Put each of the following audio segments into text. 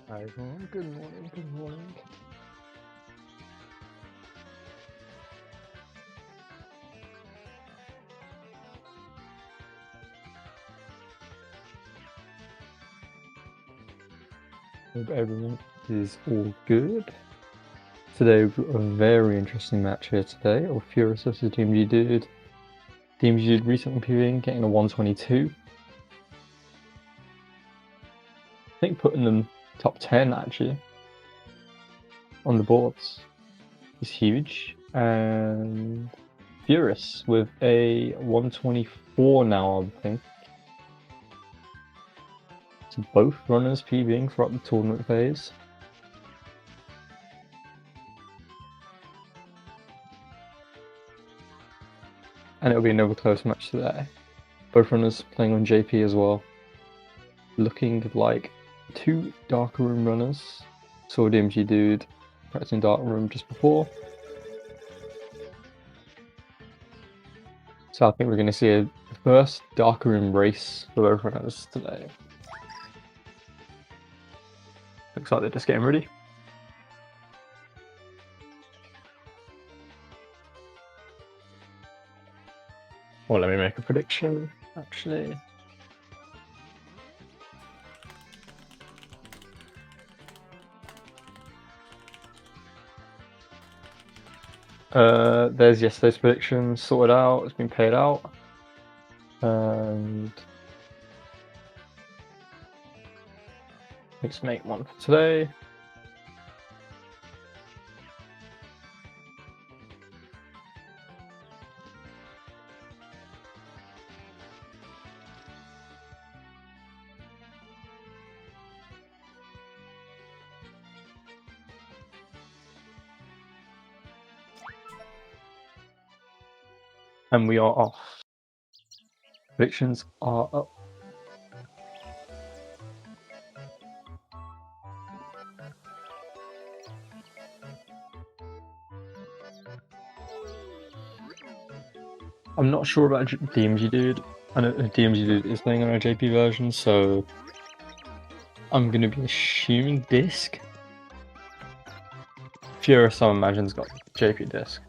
Hi everyone, good morning, good morning. Hope everyone is all good. Today we've got a very interesting match here today, of Furious versus Dmgdude. Dmgdude recently PvPing, getting a 122. I think putting them top 10 actually on the boards is huge. And Furious with a 124 now, I think. So both runners PvPing throughout the tournament phase. And it'll be another close match today. Both runners playing on JP as well. Looking like two Dark Room runners. Saw Dmgdude practicing Dark Room just before. So I think we're going to see a first Dark Room race for both runners today. Looks like they're just getting ready. Well, let me make a prediction, actually. There's yesterday's predictions sorted out, it's been paid out. And let's make one for today. And we are off. Predictions are up. I'm not sure about Dmgdude. I know Dmgdude is playing on a JP version, so I'm gonna be assuming disc. Furious, I imagine's got JP disc.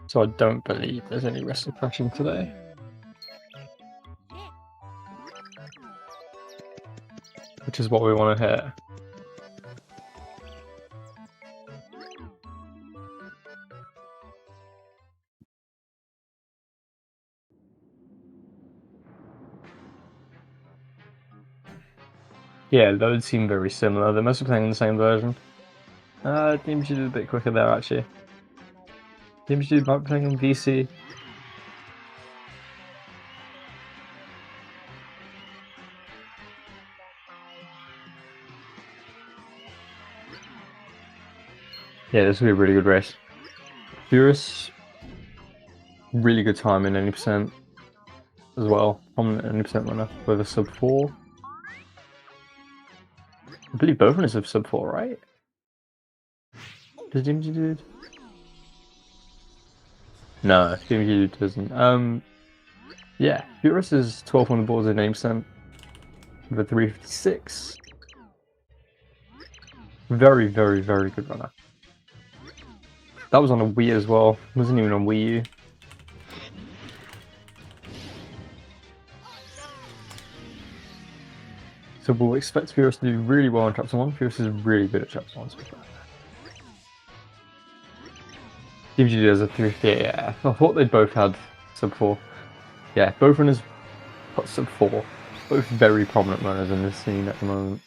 So I don't believe there's any risk of crashing today. Which is what we want to hear. Yeah, those seem very similar. They're mostly playing on the same version. Dmgdude a bit quicker there, actually. Dmgdude might be playing on VC. Yeah, this will be a really good race. Furious, really good time in 90% as well. I'm an 90% winner with a sub 4. I believe both runners have sub 4, right? Does Dmgdude? No, Dmgdude doesn't. Yeah, Furious is 12 on the boards at 90% with a 356. Very, very, very good runner. That was on a Wii as well. Wasn't even on Wii U. So we'll expect Furious to do really well in Chapter 1. Furious is really good at Chapter 1, so Dmgdude has a 3. Yeah, I thought they both had sub 4. Yeah, both runners got sub 4. Both very prominent runners in this scene at the moment.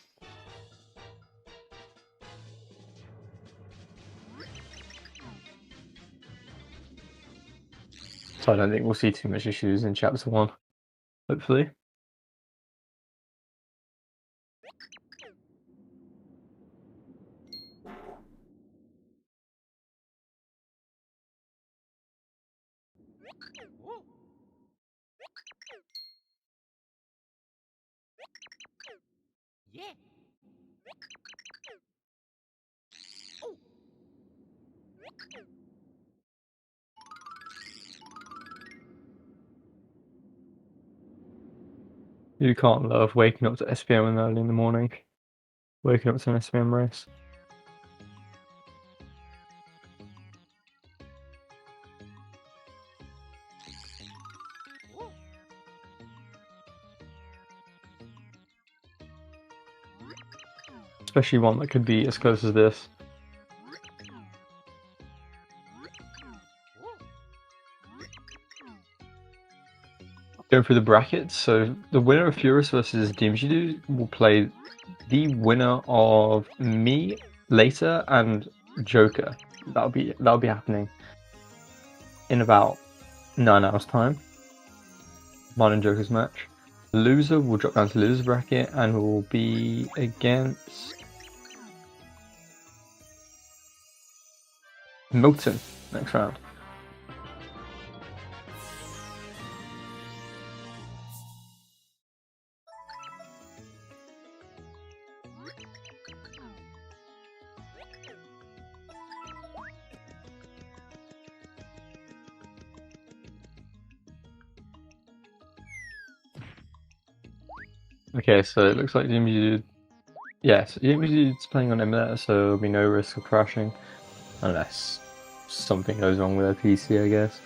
So I don't think we'll see too much issues in Chapter 1, hopefully. You can't love waking up to SPM early in the morning. Waking up to an SPM race. Especially one that could be as close as this. Going through the brackets, so the winner of Furious versus Dmgdude will play the winner of me later and Joker. That'll be happening in about 9 hours time. Mine and Joker's match. The loser will drop down to loser bracket and will be against Milton next round. Okay, so it looks like Dmgdude. Yes, Dmgdude's playing on emulator, so there'll be no risk of crashing, unless something goes wrong with their PC, I guess.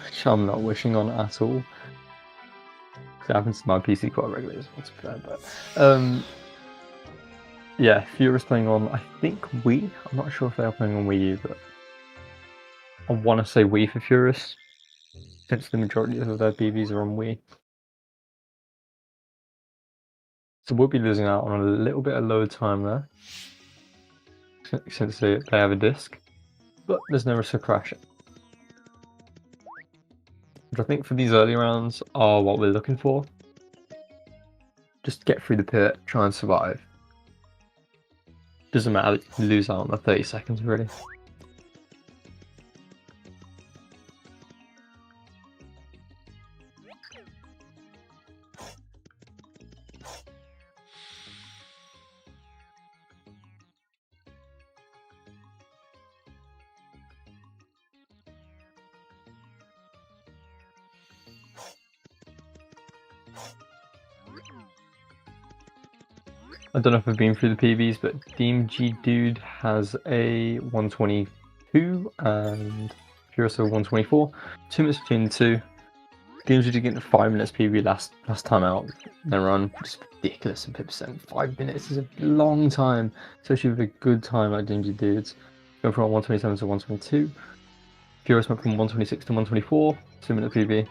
Which I'm not wishing on at all. It happens to my PC quite regularly as well, to be fair, but yeah, Furious playing on, I think, Wii. I'm not sure if they are playing on Wii U, but I want to say Wii for Furious, since the majority of their BBs are on Wii. So we'll be losing out on a little bit of load time there, since they have a disc, but there's no risk of crashing. Which I think for these early rounds are what we're looking for. Just get through the pit, try and survive. Doesn't matter that you lose out on the 30 seconds, really. I don't know if I've been through the PBs, but Dmgdude has a 122 and Furious a 124. 2 minutes between the two. Dmgdude getting 5 minutes PB last time out. Their run just ridiculous in 50%. 5 minutes is a long time, especially with a good time like Dmgdude's. Going from 127 to 122. Furious went from 126 to 124. 2 minute PB.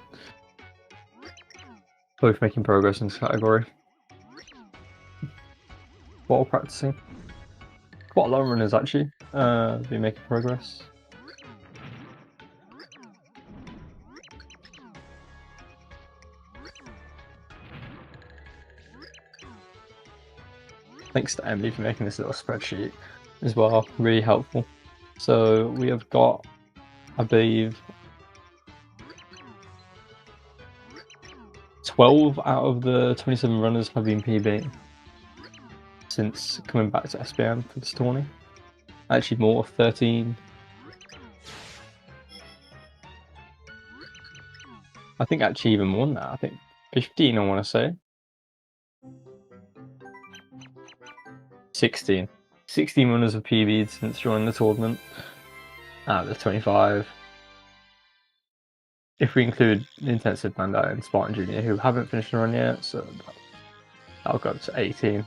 Both making progress in this category. While practicing. Quite a lot of runners actually be making progress. Thanks to Emily for making this little spreadsheet as well, really helpful. So we have got, I believe, 12 out of the 27 runners have been PB since coming back to SPM for this tourney. Actually more, 13. I think actually even more than that, I think 15 I want to say. 16. 16 runners have PB'd since joining the tournament out of the 25. If we include Intensive Bandai and Spartan Junior who haven't finished the run yet, so that'll go up to 18.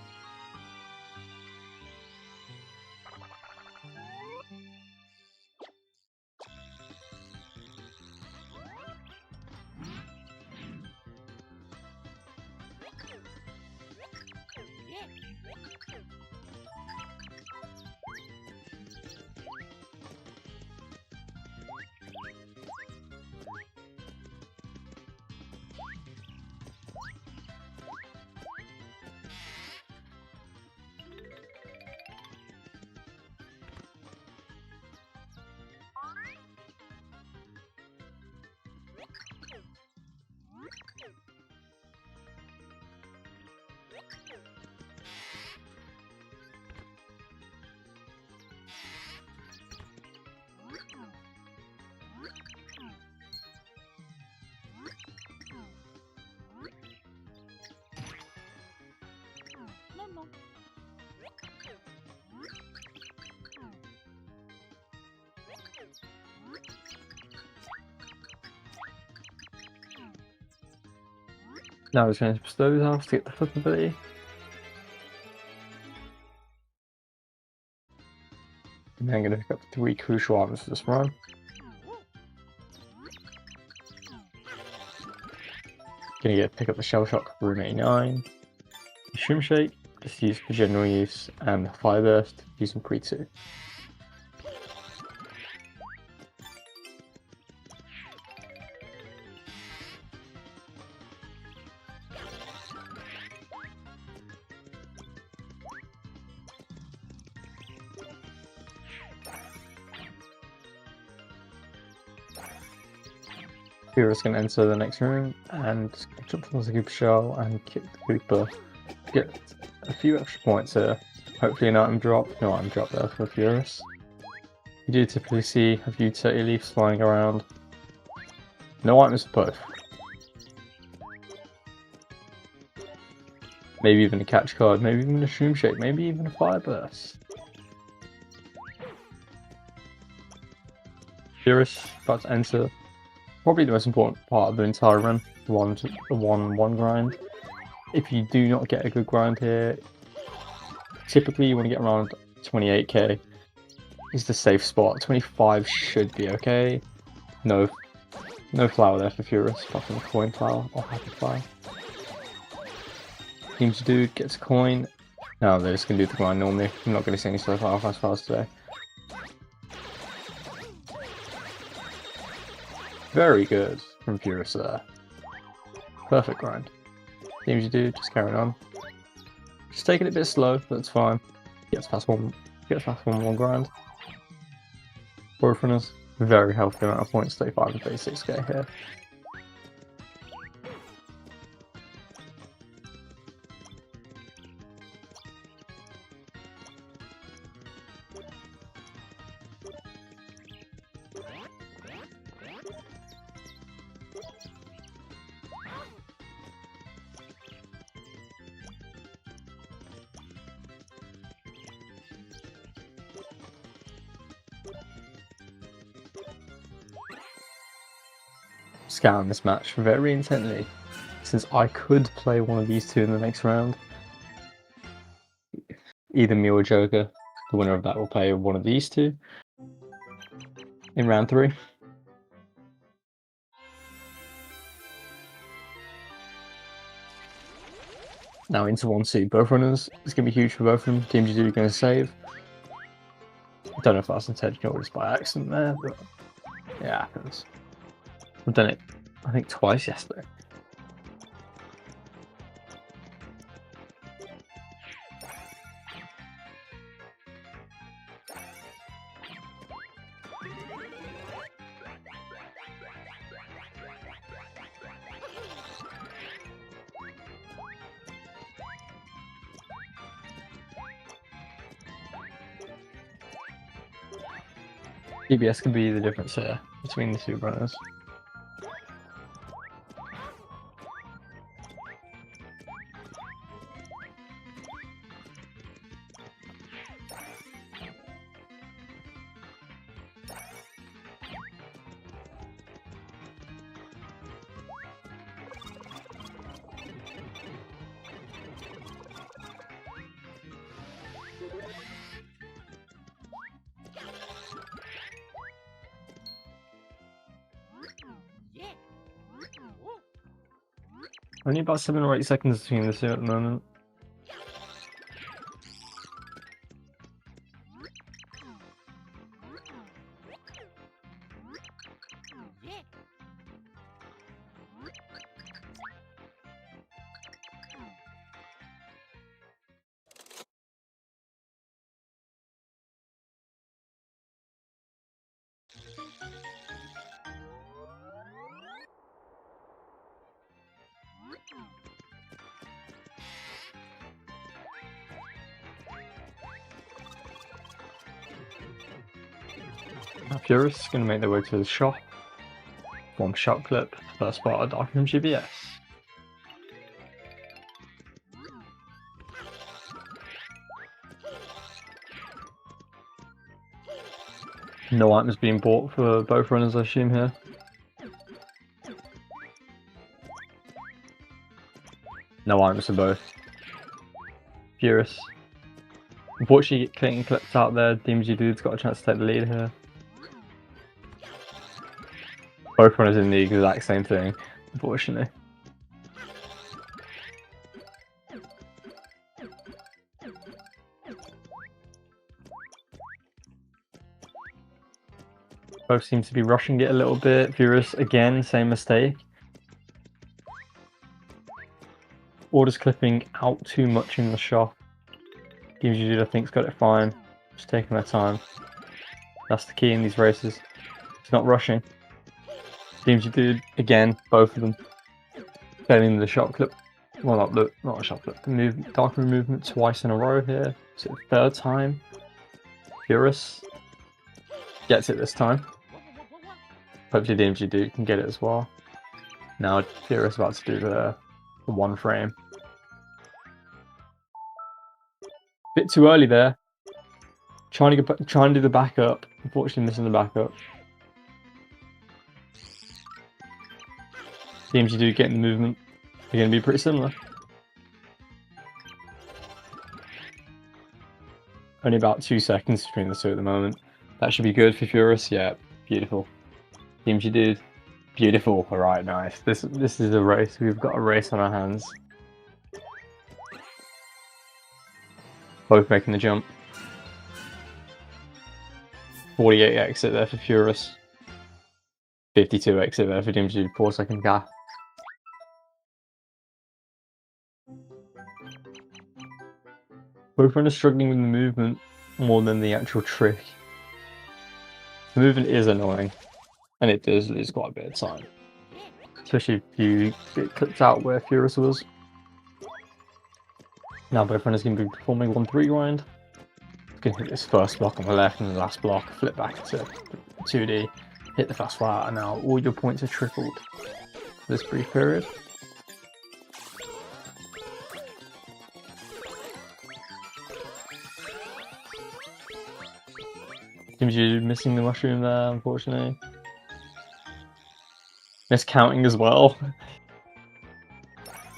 Now we're going to bestow those off to get the flip ability. And then I'm going to pick up 3 crucial items for this run. Gonna pick up the Shell Shock, Room 89, Mushroom Shake, just used for general use, and Fire Burst, using Pre-2. Kira's going to enter the next room and jump from the Koopa Shell and kick the Koopa. Get a few extra points here. Hopefully an item drop. No item drop there for Furious. You do typically see a few Turkey Leaves flying around. No items for both. Maybe even a catch card, maybe even a Shroom Shake, maybe even a Fire Burst. Furious about to enter. Probably the most important part of the entire run, the 1-1 grind. If you do not get a good grind here, typically you want to get around 28k is the safe spot. 25 should be okay. No flower there for Furious, apart from a coin flower or happy flower. Dmgdude gets a coin. No, they're just going to do the grind normally. I'm not going to see any slow flower fast flowers today. Very good from Furious there. Perfect grind. Dmgdude just carrying on. Just taking it a bit slow, but it's fine. Gets past one grind. Both runners, very healthy amount of points, 35 and 36k here. Scouting this match very intently, since I could play one of these two in the next round. Either me or Joker, the winner of that will play one of these two in round 3. Now into 1-2, both runners. It's going to be huge for both of them. Dmgdude going to save. I don't know if that's intentional or just by accident there, but it happens. I've done it, I think, twice yesterday. DBS can be the difference here between the two runners. Only about 7 or 8 seconds between the two at the moment. Furious is going to make their way to the shop. One shot clip, first part of Dark from GBS. No items being bought for both runners, I assume, here. No items for both. Furious. Unfortunately, Clayton clips out there. Dmgdude's got a chance to take the lead here. Both runners in the exact same thing, unfortunately. Both seem to be rushing it a little bit. Furious, again, same mistake. Orders clipping out too much in the shop. Dmgdude, I think, has got it fine. Just taking their time. That's the key in these races. It's not rushing. Dmgdude, again, both of them. Failing the shot clip. Well, not a shot clip. The dark room movement twice in a row here. Is it the third time? Furious gets it this time. Hopefully Dmgdude can get it as well. Now Furious about to do the one frame. Bit too early there. Trying to do the backup. Unfortunately missing the backup. Dmgdude getting the movement. They're going to be pretty similar. Only about 2 seconds between the two at the moment. That should be good for Furious. Yeah, beautiful. Dmgdude, beautiful. All right, nice. This is a race. We've got a race on our hands. Both making the jump. 48 exit there for Furious. 52 exit there for Dmgdude. 4-second gap. Both runners struggling with the movement more than the actual trick. The movement is annoying, and it does lose quite a bit of time. Especially if you get clipped out where Furious was. Now both runners going to be performing 1-3 grind. Going to hit this first block on the left and the last block, flip back to 2D, hit the fast flat, and now all your points are tripled for this brief period. Dmgdude missing the mushroom there, unfortunately. Miscounting as well.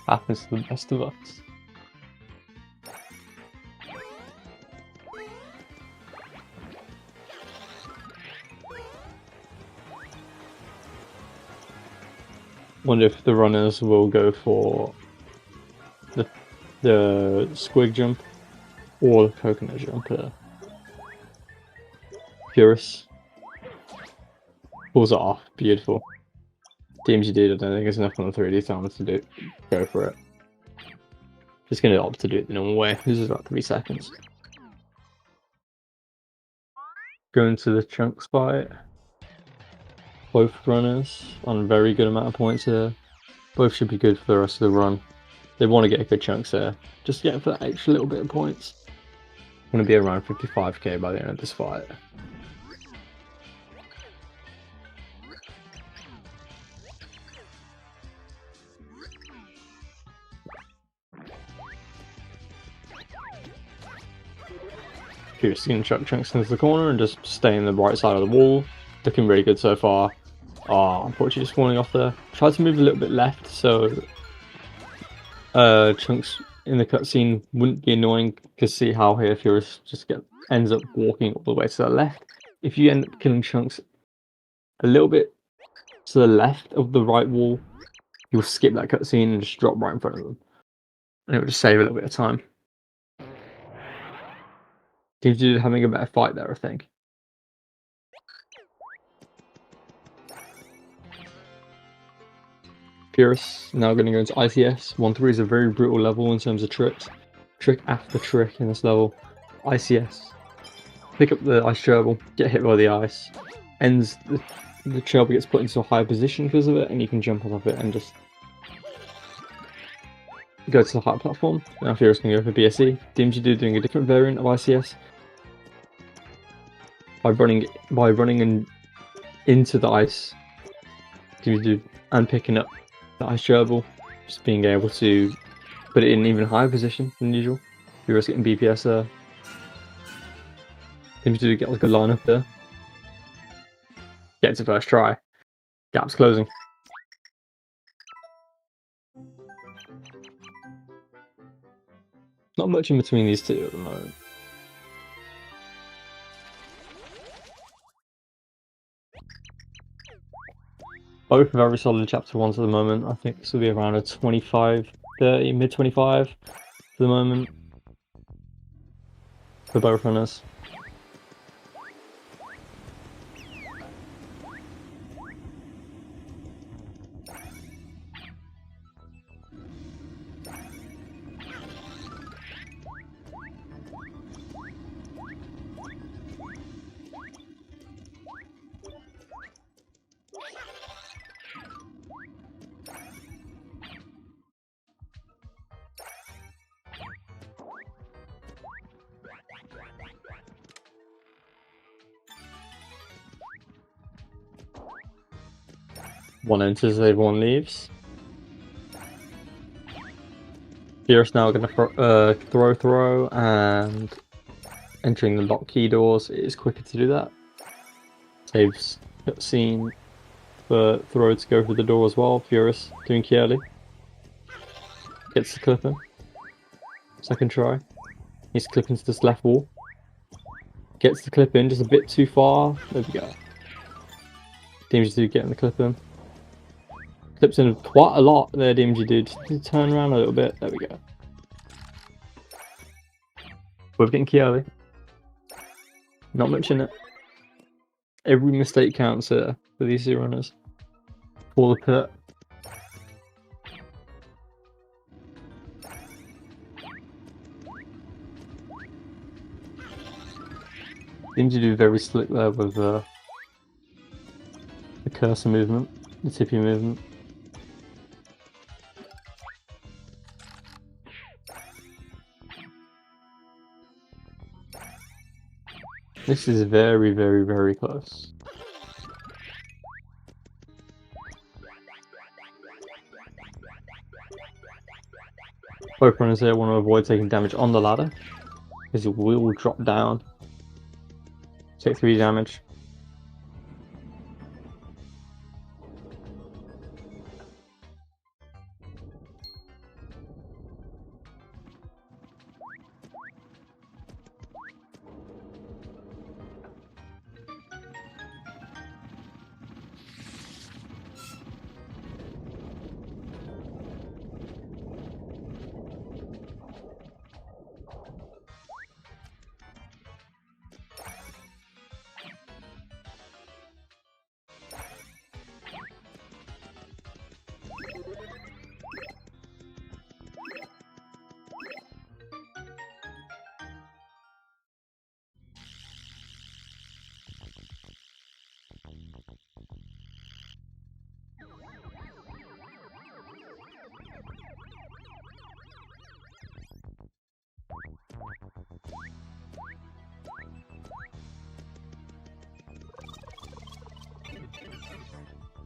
Happens to the best of us. Wonder if the runners will go for the squig jump or the coconut jump here. Furious pulls it off, beautiful. Dmgdude, I don't think there's enough on the 3D time to go for it. Just gonna opt to do it the normal way. This is about 3 seconds. Going to the chunks fight. Both runners on a very good amount of points here. Both should be good for the rest of the run. They want to get a good chunks here. Just get for that extra little bit of points. I'm going to be around 55k by the end of this fight. Furious going to chuck chunks into the corner and just stay in the right side of the wall. Looking really good so far. Unfortunately just falling off there. Tried to move a little bit left so chunks in the cutscene wouldn't be annoying, because see how here Furious just ends up walking all the way to the left. If you end up killing chunks a little bit to the left of the right wall, you'll skip that cutscene and just drop right in front of them. And it will just save a little bit of time. Dmgdude having a better fight there, I think. Furious now going to go into ICS. 1-3 is a very brutal level in terms of tricks. Trick after trick in this level. ICS. Pick up the ice gerbil, get hit by the ice. Ends the gerbil gets put into a higher position because of it, and you can jump on top of it and just go to the higher platform. Now Furious can go for BSE. Dmgdude doing a different variant of ICS. By running into the ice. Dmgdude and picking up the ice gerbil, just being able to put it in an even higher position than usual. Furious getting BPS there. Dmgdude get like a good lineup there. Gets it first try. Gap's closing. Not much in between these two at the moment. Both very solid chapter 1s at the moment. I think this will be around a 25, 30, mid 25 for the moment. For both runners. One enters, everyone leaves. Furious now going to throw, and entering the lock key doors. It is quicker to do that. Saves cutscene for throw to go through the door as well. Furious doing key early. Gets the clip in. Second try. Needs to clip into this left wall. Gets the clip in just a bit too far. There we go. Dmgdude getting the clip in. Clips in quite a lot there, Dmgdude. Just turn around a little bit. There we go. We're getting key early. Not much in it. Every mistake counts here for these two runners. For the pit. Dmgdude very slick there with the cursor movement, the tippy movement. This is very, very, very close. Both runners here want to avoid taking damage on the ladder, because it will drop down. Take 3 damage.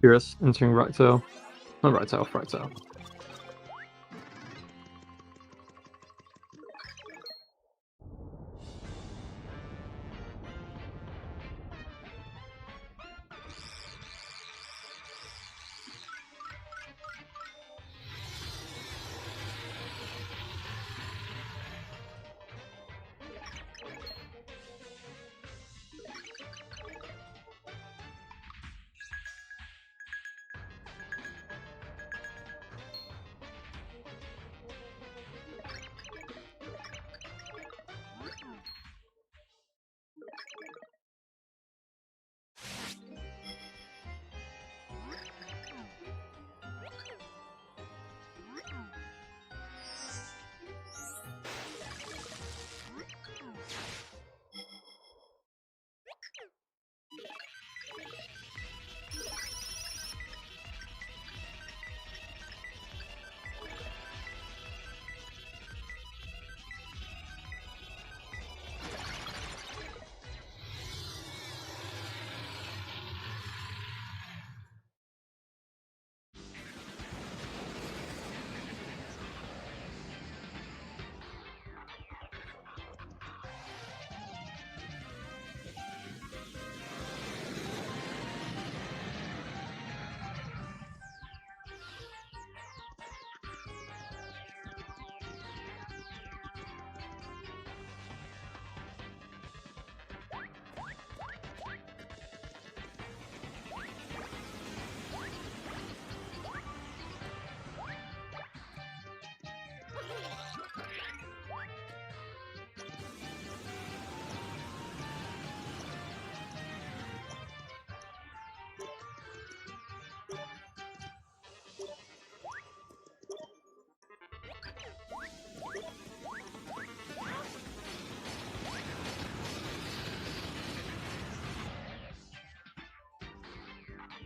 Furious entering right tail. Not right tail, right tail.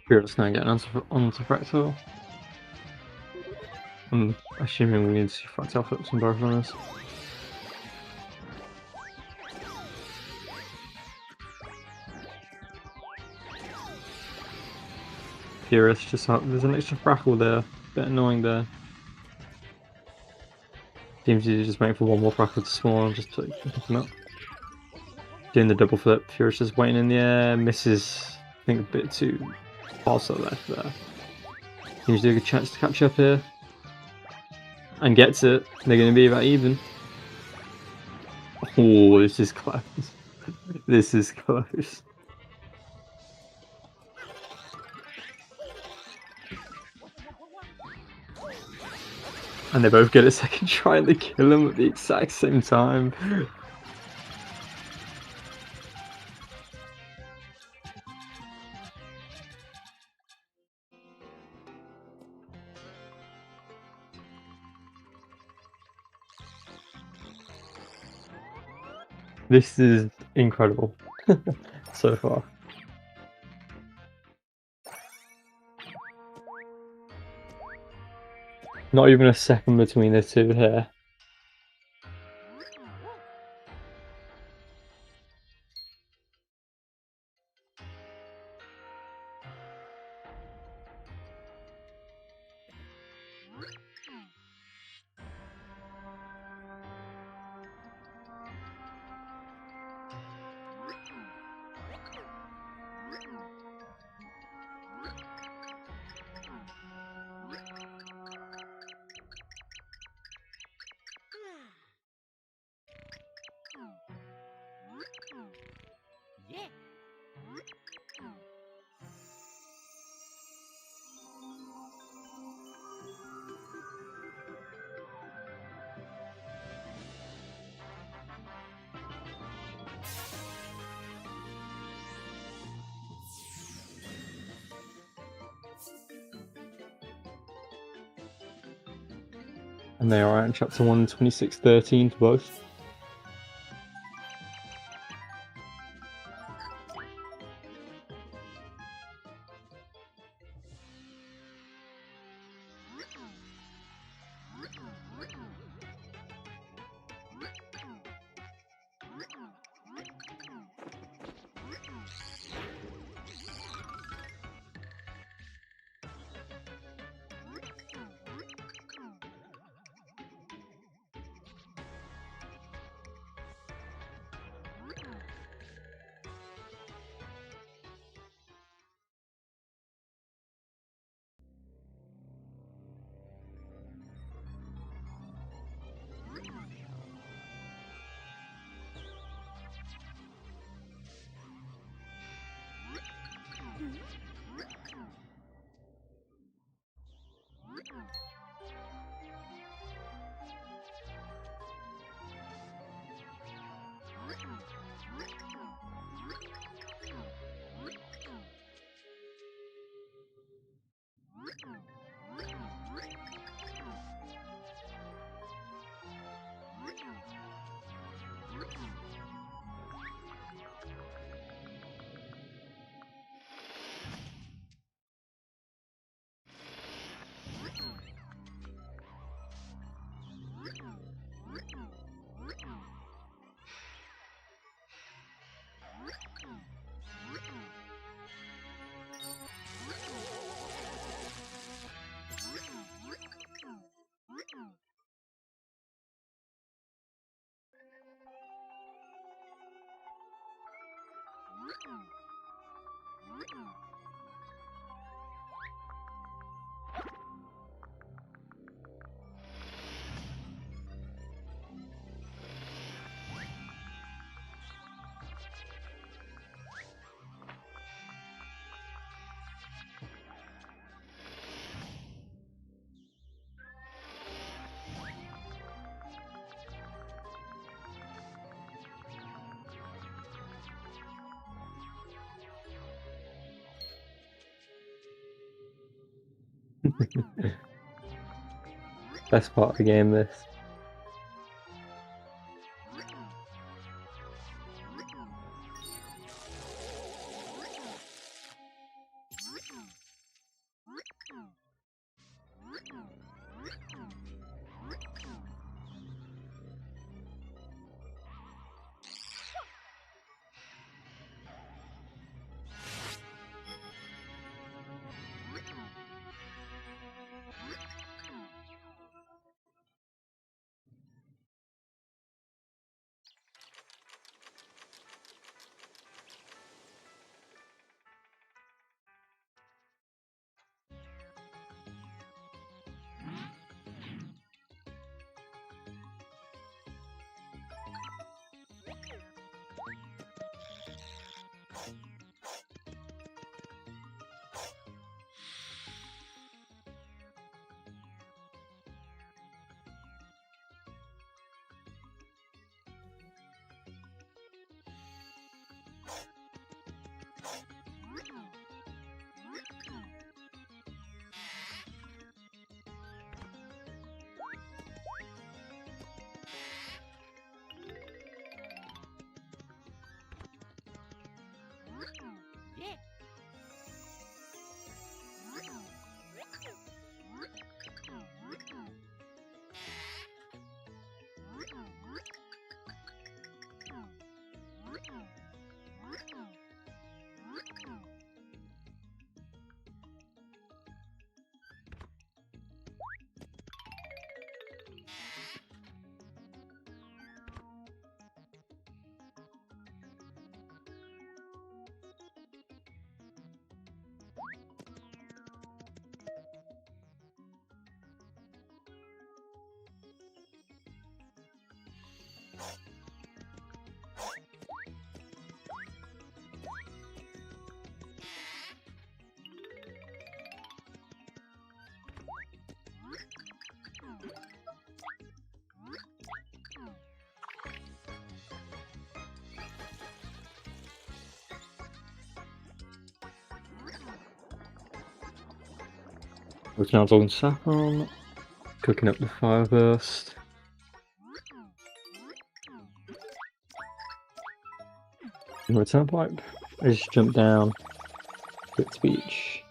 Furious now getting onto Fractal. I'm assuming we need to see Fractal flips on both runners. Furious just out. There's an extra Frackle there. Bit annoying there. Dmgdude just waiting for one more Frackle to spawn and just pick him up. Doing the double flip. Furious just waiting in the air. Misses, I think, a bit too far to the left there. Dmgdude a good chance to catch up here. And gets it. They're going to be about even. Oh, this is close. This is close. And they both get a second try and they kill him at the exact same time. This is incredible so far. Not even a second between the two here. And they are at chapter 1, 26:13 to both. Best part of the game, this. Looking out on Saffron, cooking up the fire burst. And return pipe. I just jump down. Quick speech.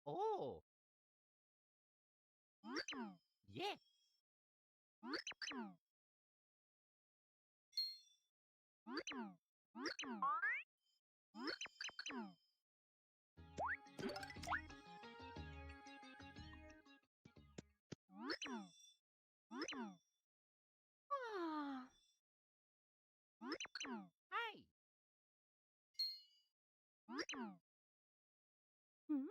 Oh. Yes. Ah. Hey. Hmm?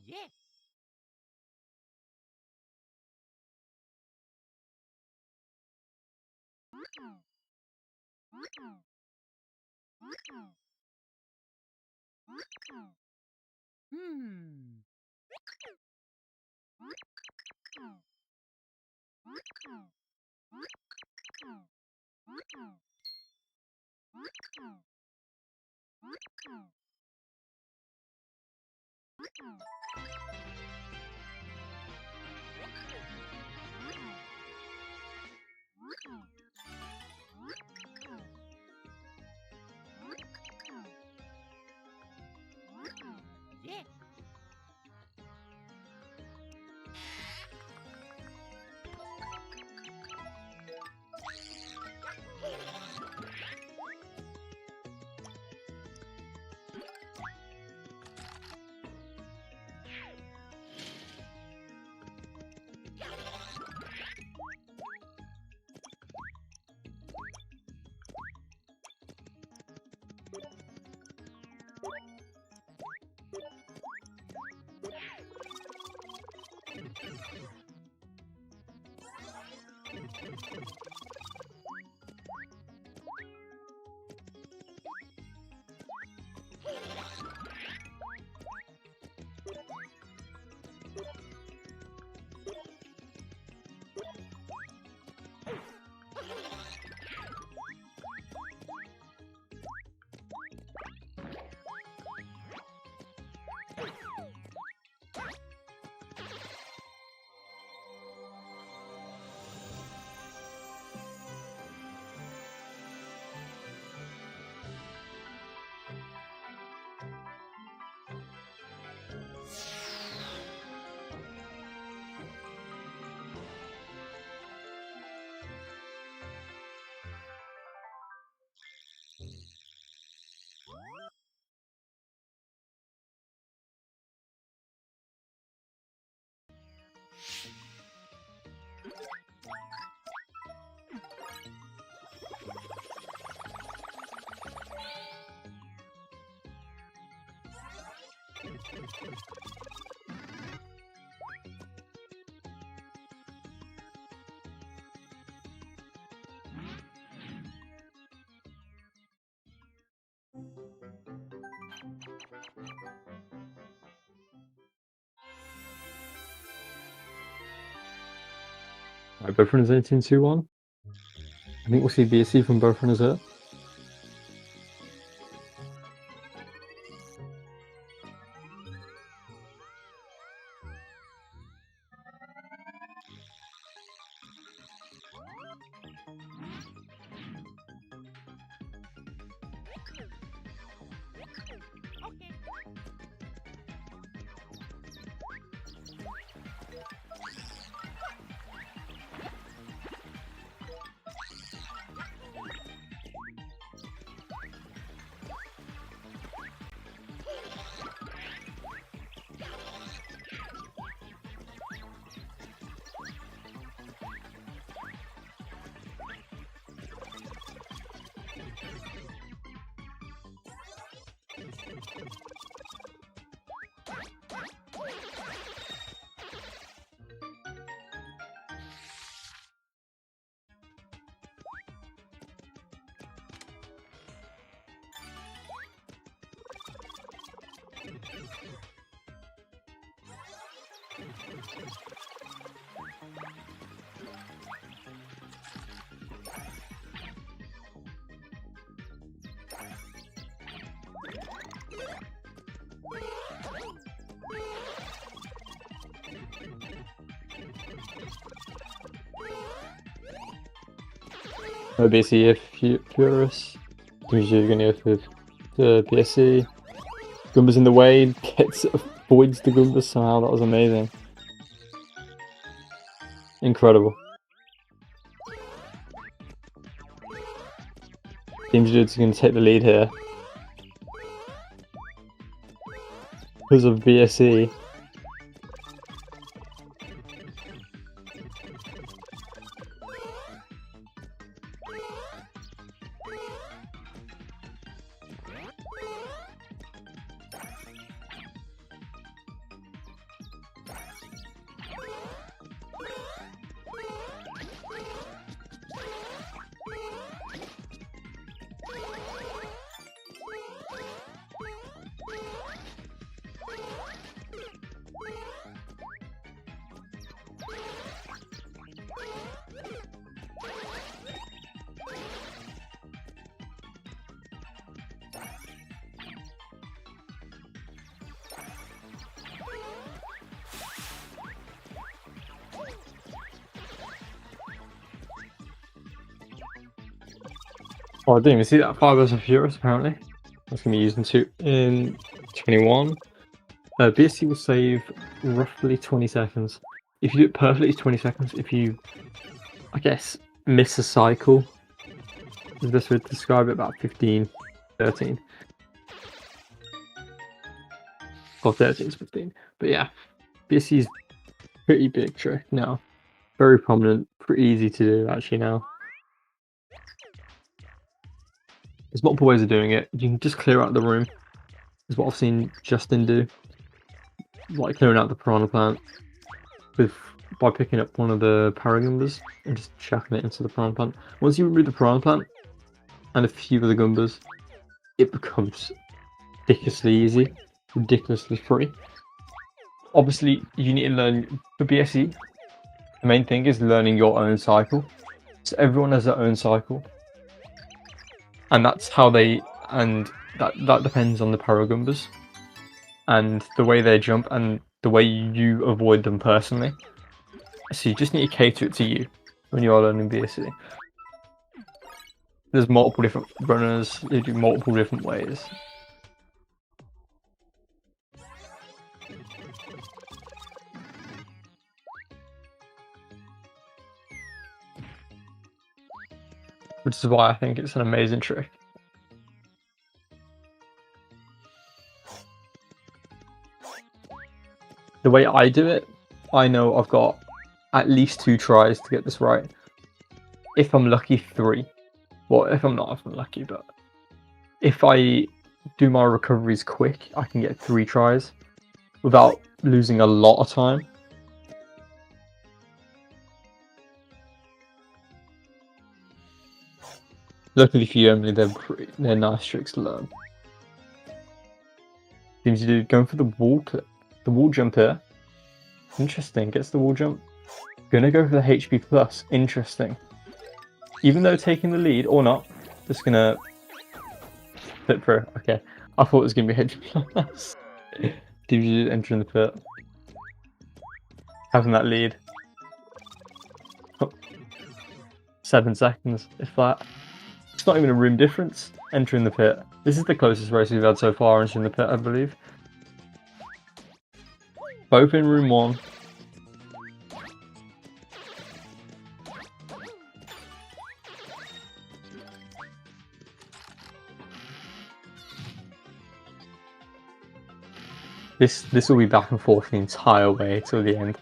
Yes. Hmm. Yes. Right, both runners 18-2-1. I think we'll see BSC from both runners here. Okay. Basically, if you're Purus, usually you're gonna go for the BSC. Goomba's in the way, avoids the Goombas somehow. That was amazing. Incredible. Dmgdude's going to take the lead here. Because of BSE. Oh, I didn't even see that. Fibers of Furious, apparently. That's going to be used in 21. BSC will save roughly 20 seconds. If you do it perfectly, it's 20 seconds. If you, I guess, miss a cycle, is the best way to describe it, about 15, 13. Or 13 is 15. But yeah, BSC is pretty big trick now. Very prominent, pretty easy to do actually now. There's multiple ways of doing it. You can just clear out the room, is what I've seen Justin do. Like clearing out the piranha plant by picking up one of the Paragoombas and just chucking it into the piranha plant. Once you remove the piranha plant and a few of the Goombas, it becomes ridiculously easy, ridiculously free. Obviously, you need to learn for BSE. The main thing is learning your own cycle. So everyone has their own cycle, and that's how that depends on the Paragoombas and the way they jump and the way you avoid them personally. So you just need to cater it to you when you are learning BSE. There's multiple different runners, they do multiple different ways. Which is why I think it's an amazing trick. The way I do it, I know I've got at least 2 tries to get this right. If I'm lucky, 3. Well, if I'm not, if I'm lucky, but if I do my recoveries quick, I can get 3 tries without losing a lot of time. Luckily for you, Emily, they're nice tricks to learn. Dmgdude going for the wall clip, the wall jump here. Interesting, gets the wall jump. Gonna go for the HP plus. Interesting. Even though taking the lead or not, just gonna flip through. Okay, I thought it was gonna be HP plus. Dmgdude entering the pit, having that lead. 7 seconds, if that. It's not even a room difference. Entering the pit. This is the closest race we've had so far entering the pit, I believe. Both in room 1. This will be back and forth the entire way till the end.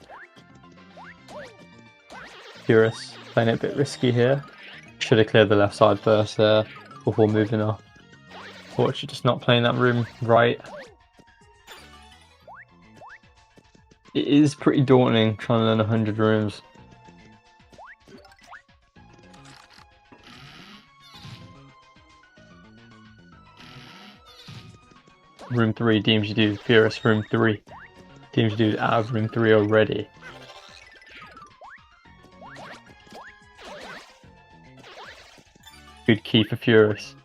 Furious, playing it a bit risky here. Should have cleared the left side first there before moving up. Fortunately, just not playing that room right. It is pretty daunting trying to learn 100 rooms. Room 3, Dmgdude2, Furious, room 3. Dmgdude out of room 3 already. Good key for Furious.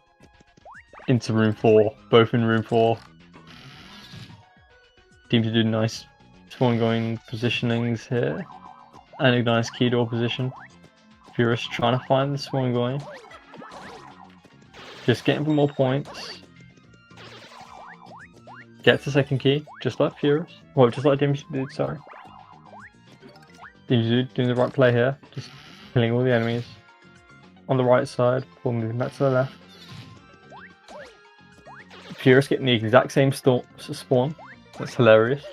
Into room 4. Both in room 4. Dmgdude nice spawn going positionings here. And a nice key door position. Furious trying to find the spawn going. Just getting for more points. Gets the second key, just like Furious. Well, just like Dmgdude, sorry. Dmgdude doing the right play here. Just killing all the enemies. On the right side, before moving back to the left. Furious getting the exact same spawn. That's hilarious.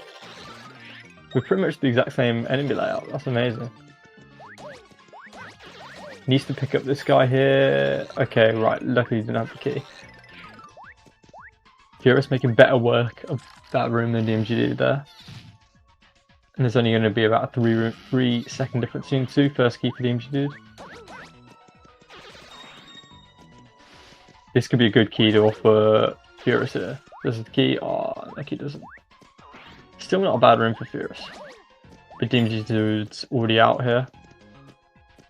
We're pretty much the exact same enemy layout. That's amazing. Needs to pick up this guy here. Okay, right. Luckily he didn't have the key. Furious making better work of that room than Dmgdude there. And there's only going to be about a 3 second difference between the two. First key for Dmgdude. This could be a good key door for Furious here. This is the key. Oh, that key doesn't. Still not a bad room for Furious. But Dmgdude's already out here.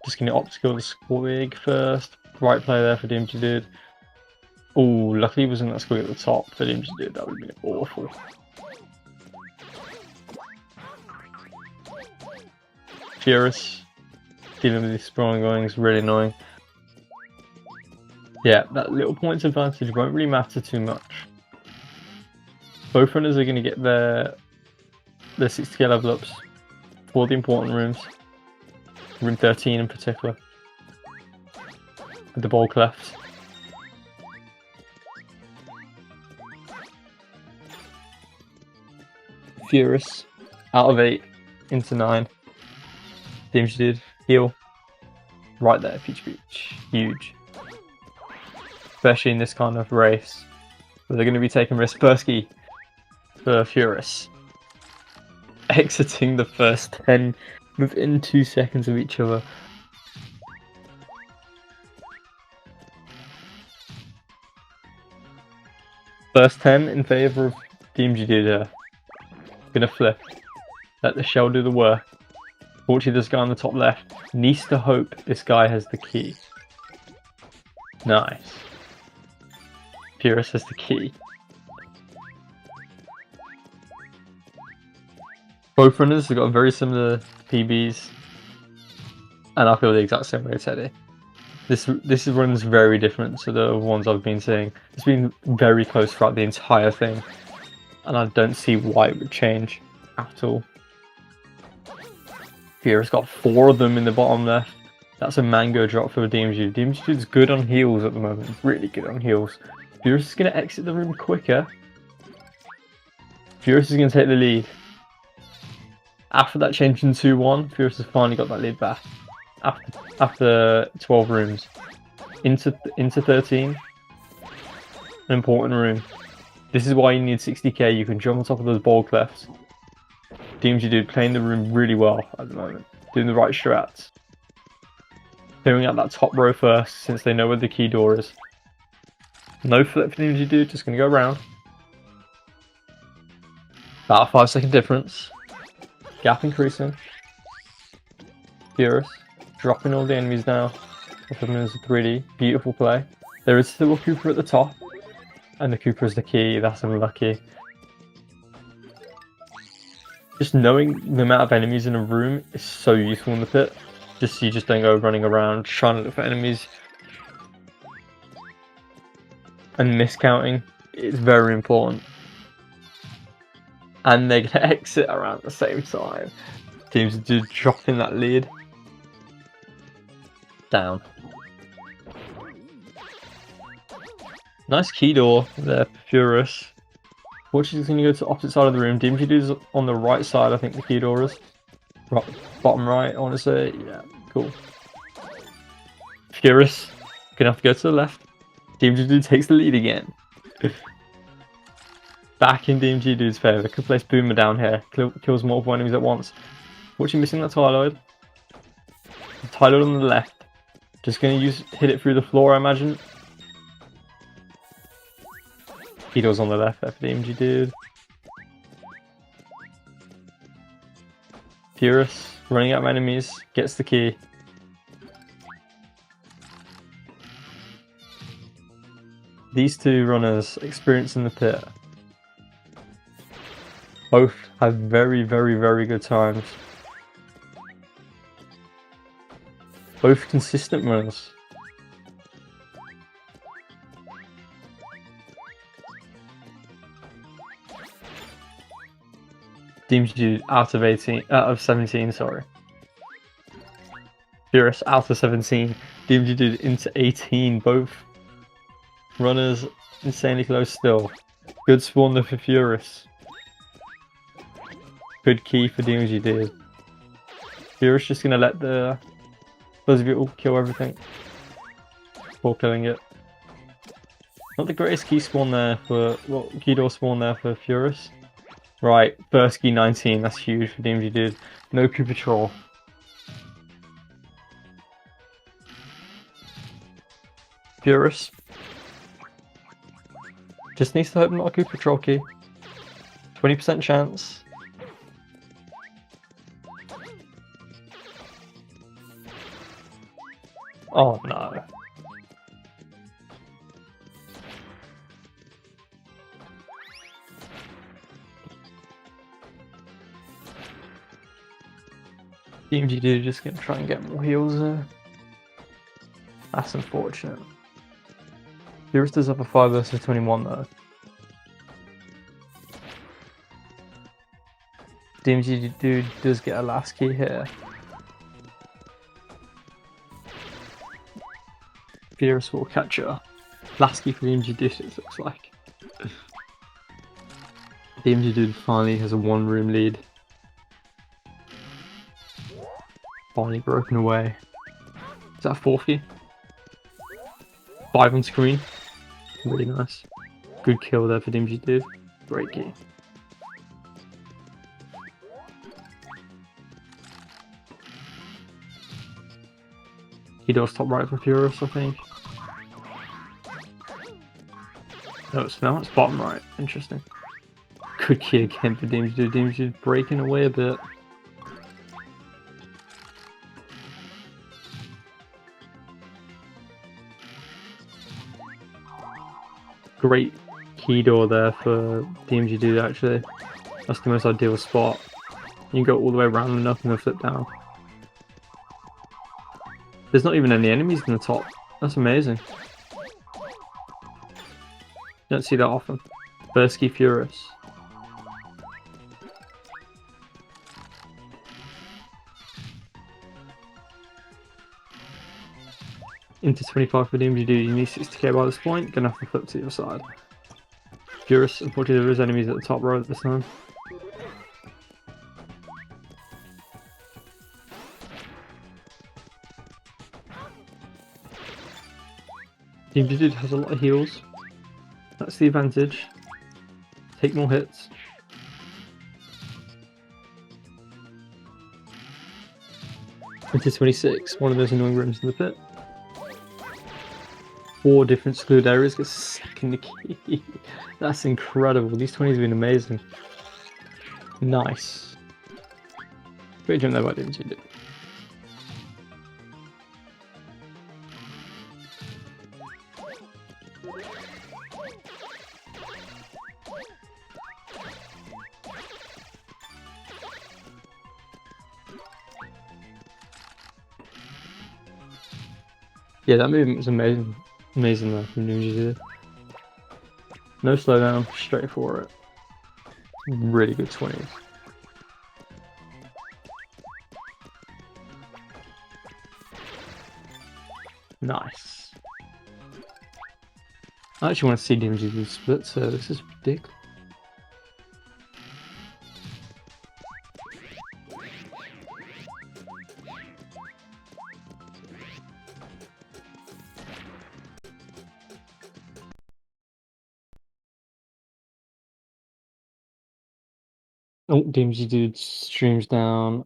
Just going to obstacle the squig first. Right play there for Dmgdude. Oh, luckily he wasn't that squig at the top for Dmgdude. That would have been awful. Furious dealing with this spawn going is really annoying. Yeah, that little points advantage won't really matter too much. Both runners are going to get their 60k level ups for the important rooms. Room 13 in particular. With the ball cleft. Furious out of 8 into 9. Dmgdude heal. Right there, Peach Beach. Huge. Especially in this kind of race. Where they're going to be taking risks. Bursky for Furious. Exiting the first 10 within 2 seconds of each other. First 10 in favour of Dmgdude here. Gonna flip. Let the shell do the work. Fortunately, this guy on the top left needs to hope this guy has the key. Nice. Furious has the key. Both runners have got very similar PBs. And I feel the exact same way as Teddy. This run's very different to the ones I've been seeing. It's been very close throughout the entire thing. And I don't see why it would change at all. Furious got 4 of them in the bottom left. That's a mango drop for Dmgdude. Dmgdude's good on heals at the moment. Really good on heals. Furious is going to exit the room quicker. Furious is going to take the lead. After that change in 2-1, Furious has finally got that lead back. After 12 rooms. Into 13. An important room. This is why you need 60k. You can jump on top of those ball clefts. Dmgdude playing the room really well at the moment. Doing the right strats. Clearing out that top row first since they know where the key door is. No flip for Dmgdude, just going to go around. About a 5-second difference. Gap increasing. Furious. Dropping all the enemies now. Putting them as a 3D. Beautiful play. There is still a Cooper at the top. And the Cooper is the key. That's unlucky. Just knowing the amount of enemies in a room is so useful in the pit. Just so you just don't go running around trying to look for enemies. And miscounting is very important. And they're going to exit around the same time. Teams are just dropping that lead. Down. Nice key door there, Furious. Fortunately, he's going to go to the opposite side of the room. Dmgdude's on the right side, I think the key door is. Right, bottom right, I want to say. Yeah, cool. Furious. Gonna have to go to the left. Dmgdude takes the lead again. Back in Dmgdude's favour. Could place Boomer down here. Kills multiple enemies at once. Fortunately, missing that Tyloid. Tyloid on the left. Just going to hit it through the floor, I imagine. Key door's on the left there for Dmgdude. Furious, running out of enemies, gets the key. These two runners, experience in the pit, both have very, very, very good times. Both consistent runners. Dmgdude out of 17, sorry. Furious out of 17. Dmgdude into 18. Both runners insanely close still. Good spawn there for Furious. Good key for Dmgdude. Furious just gonna let the Buzzbeetle kill everything before killing it. Not the greatest key spawn there for key door spawn there for Furious. Right, first key 19, that's huge for Dmgdude. No Crew Patrol. Furious. Just needs to hope not a Crew Patrol key. 20% chance. Oh no. Dmgdude just gonna try and get more heals there. That's unfortunate. Furious does have a 5 versus 21 though. Dmgdude does get a last key here. Furious will catch her. Last key for Dmgdude, it looks like. Dmgdude finally has a 1-room lead. Finally broken away. Is that a 4 key? 5 on screen. Really nice. Good kill there for Dmgdude. Great key. He does top right for Furious, I think. No, it's bottom right. Interesting. Good key again for Dmgdude. Dmgdude breaking away a bit. Great key door there for Dmgdude actually. That's the most ideal spot. You can go all the way around and up and then flip down. There's not even any enemies in the top. That's amazing. Don't see that often. First key Furious. Into 25 for Dmgdude. You need 60k by this point. Gonna have to flip to the other side. Furious, unfortunately there is enemies at the top row at this time. Dmgdude has a lot of heals. That's the advantage. Take more hits. Into 26, one of those annoying rooms in the pit. 4 different secluded areas, gets second key. That's incredible. These 20s have been amazing. Nice. Great jump there by Dmgdude. Yeah, that movement was amazing. Amazing though from Dmgdude. No slowdown, straight for it. Really good 20s. Nice. I actually want to see Dmgdude split, so this is ridiculous. Oh, Dmgdude streams down.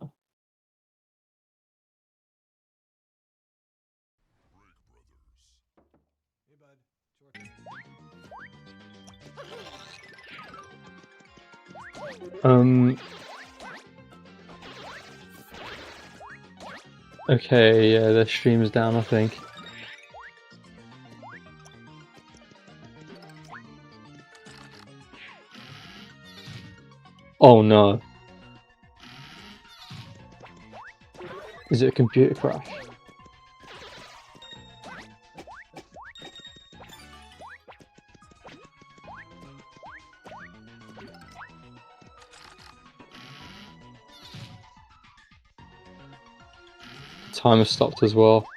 Okay, yeah, their stream's down, I think. Oh no. Is it a computer crash? Timer stopped as well.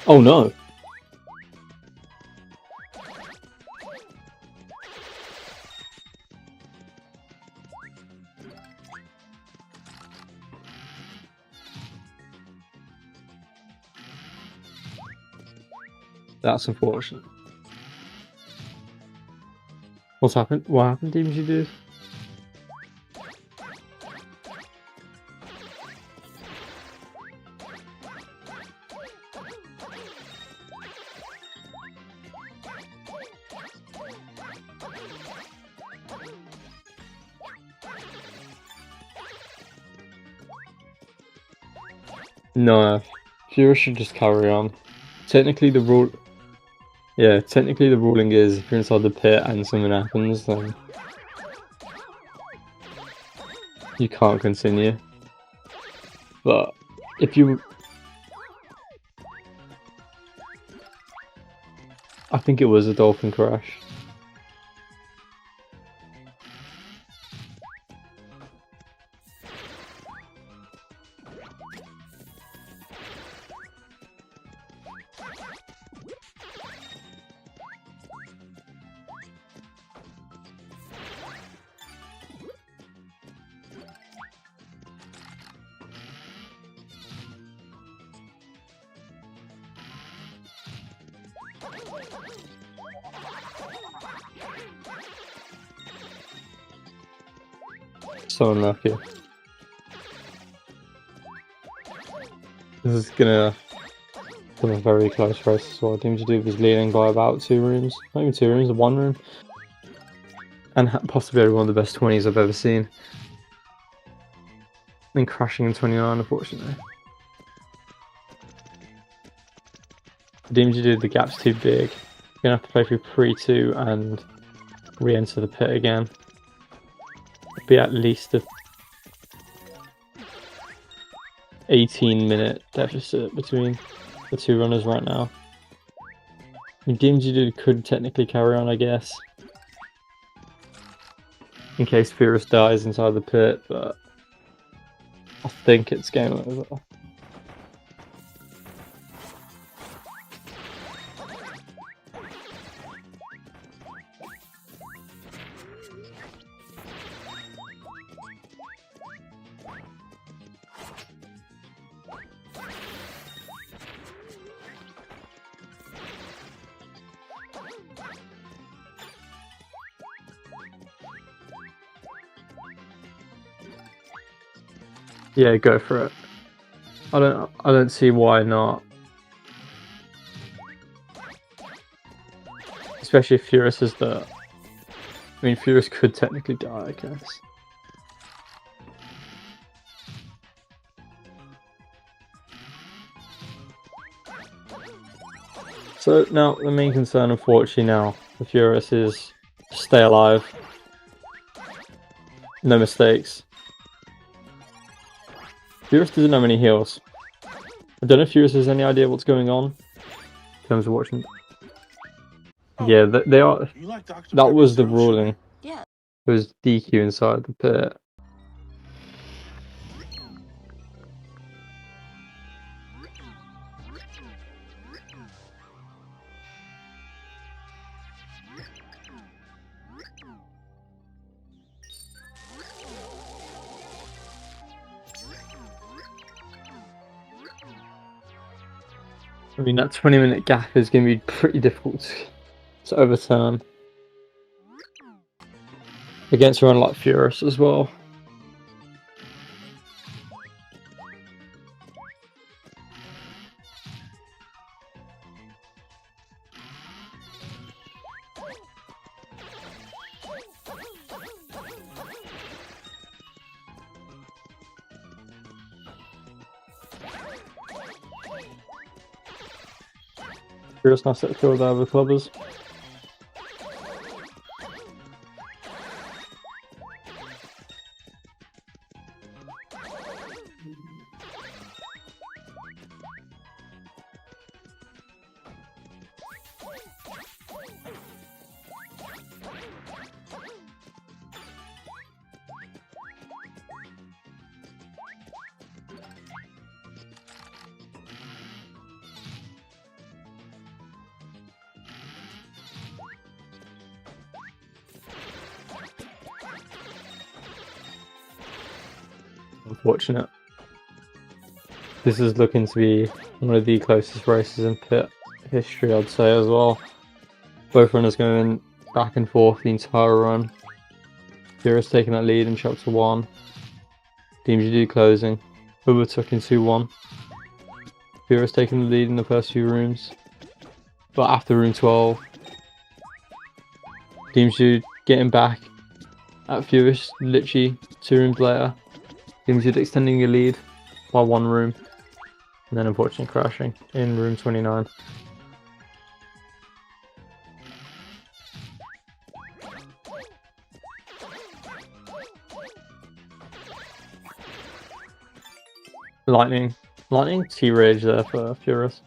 Oh no. That's unfortunate. What's happened? What happened, Dmgdude2? No, Furious should just carry on. Technically the rule... Yeah, technically the ruling is if you're inside the pit and something happens, then you can't continue. But if you... I think it was a dolphin crash. So unlucky. This is gonna become a very close race as well. Dmgdude2 was leading by about 2 rooms. Not even 2 rooms, 1 room. And possibly one of the best 20s I've ever seen. Then crashing in 29, unfortunately. Dmgdude2, the gap's too big. You're gonna have to play through pre-2 and re-enter the pit again. It'd be at least a 18-minute deficit between the 2 runners right now. I mean, Dmgdude2 could technically carry on, I guess. In case Furious dies inside the pit, but I think it's game over. Yeah, go for it. I don't see why not. Especially if Furious is the... I mean, Furious could technically die, I guess. So now, the main concern, unfortunately now, for Furious is stay alive. No mistakes. Furious doesn't have any heals. I don't know if Furious has any idea what's going on in terms of watching. Yeah, they are. That was the ruling. Yeah. It was DQ inside the pit. I mean, that 20-minute gap is going to be pretty difficult to overturn against a run like Furious as well. Furious nice little kill there with clubbers. Unfortunate. This is looking to be one of the closest races in pit history, I'd say, as well. Both runners going back and forth the entire run. Furious taking that lead in chapter 1. Dmgdude closing. Bubba took in 2-1. Furious taking the lead in the first few rooms. But after room 12, Dmgdude getting back at Furious literally 2 rooms later. Dmgdude extending the lead by 1 room. And then unfortunately crashing in room 29. Lightning T-Rage there for Furious.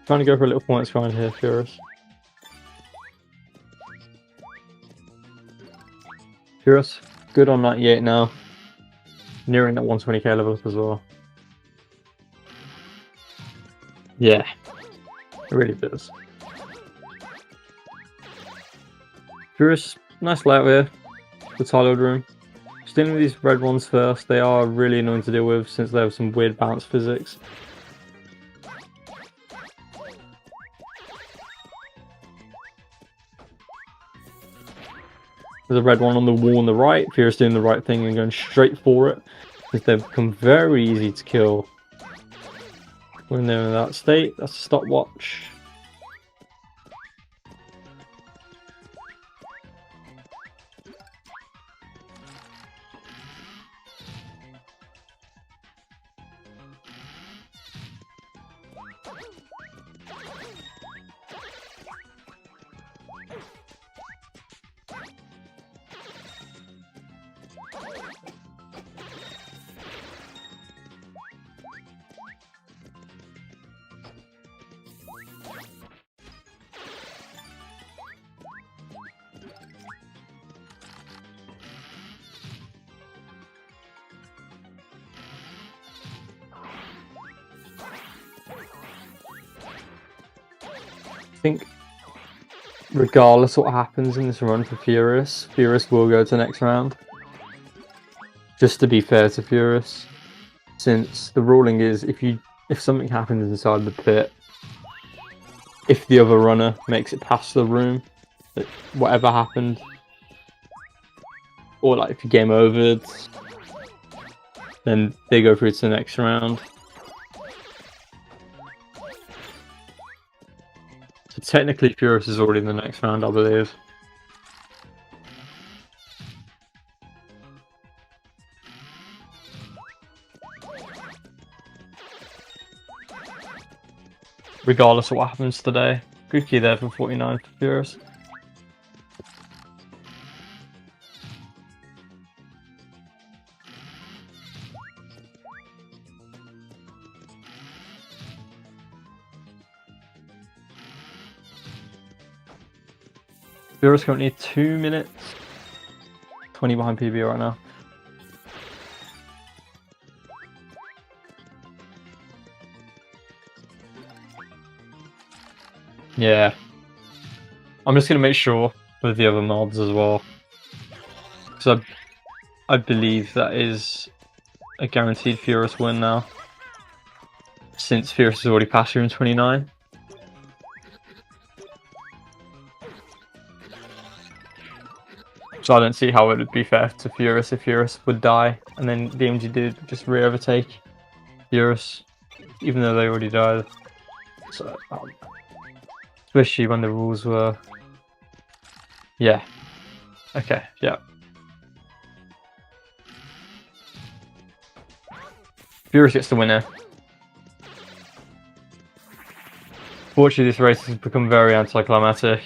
Trying to go for a little points grind here, Furious. Furious, good on 98 now. Nearing that 120k level up as well. Yeah, it really is. Furious, nice layout here. The tileed room. Just dealing with these red ones first. They are really annoying to deal with since they have some weird bounce physics. There's a red one on the wall on the right. Furious doing the right thing and going straight for it, because they've become very easy to kill when they're in that state. That's a stopwatch. I think regardless what happens in this run for Furious will go to the next round. Just to be fair to Furious, since the ruling is if something happens inside the pit, if the other runner makes it past the room, whatever happened, or like if you game over, then they go through to the next round. So technically Furious is already in the next round, I believe. Regardless of what happens today. Good key there for 49 for Furious. Furious currently 2 minutes 20 behind PB right now. Yeah. I'm just going to make sure with the other mods as well. Because I believe that is a guaranteed Furious win now. Since Furious has already passed room 29. So I don't see how it would be fair to Furious if Furious would die and then Dmgdude just re-overtake Furious, even though they already died. So, especially when the rules were... Yeah. Okay, yeah. Furious gets the winner. Fortunately, this race has become very anticlimactic.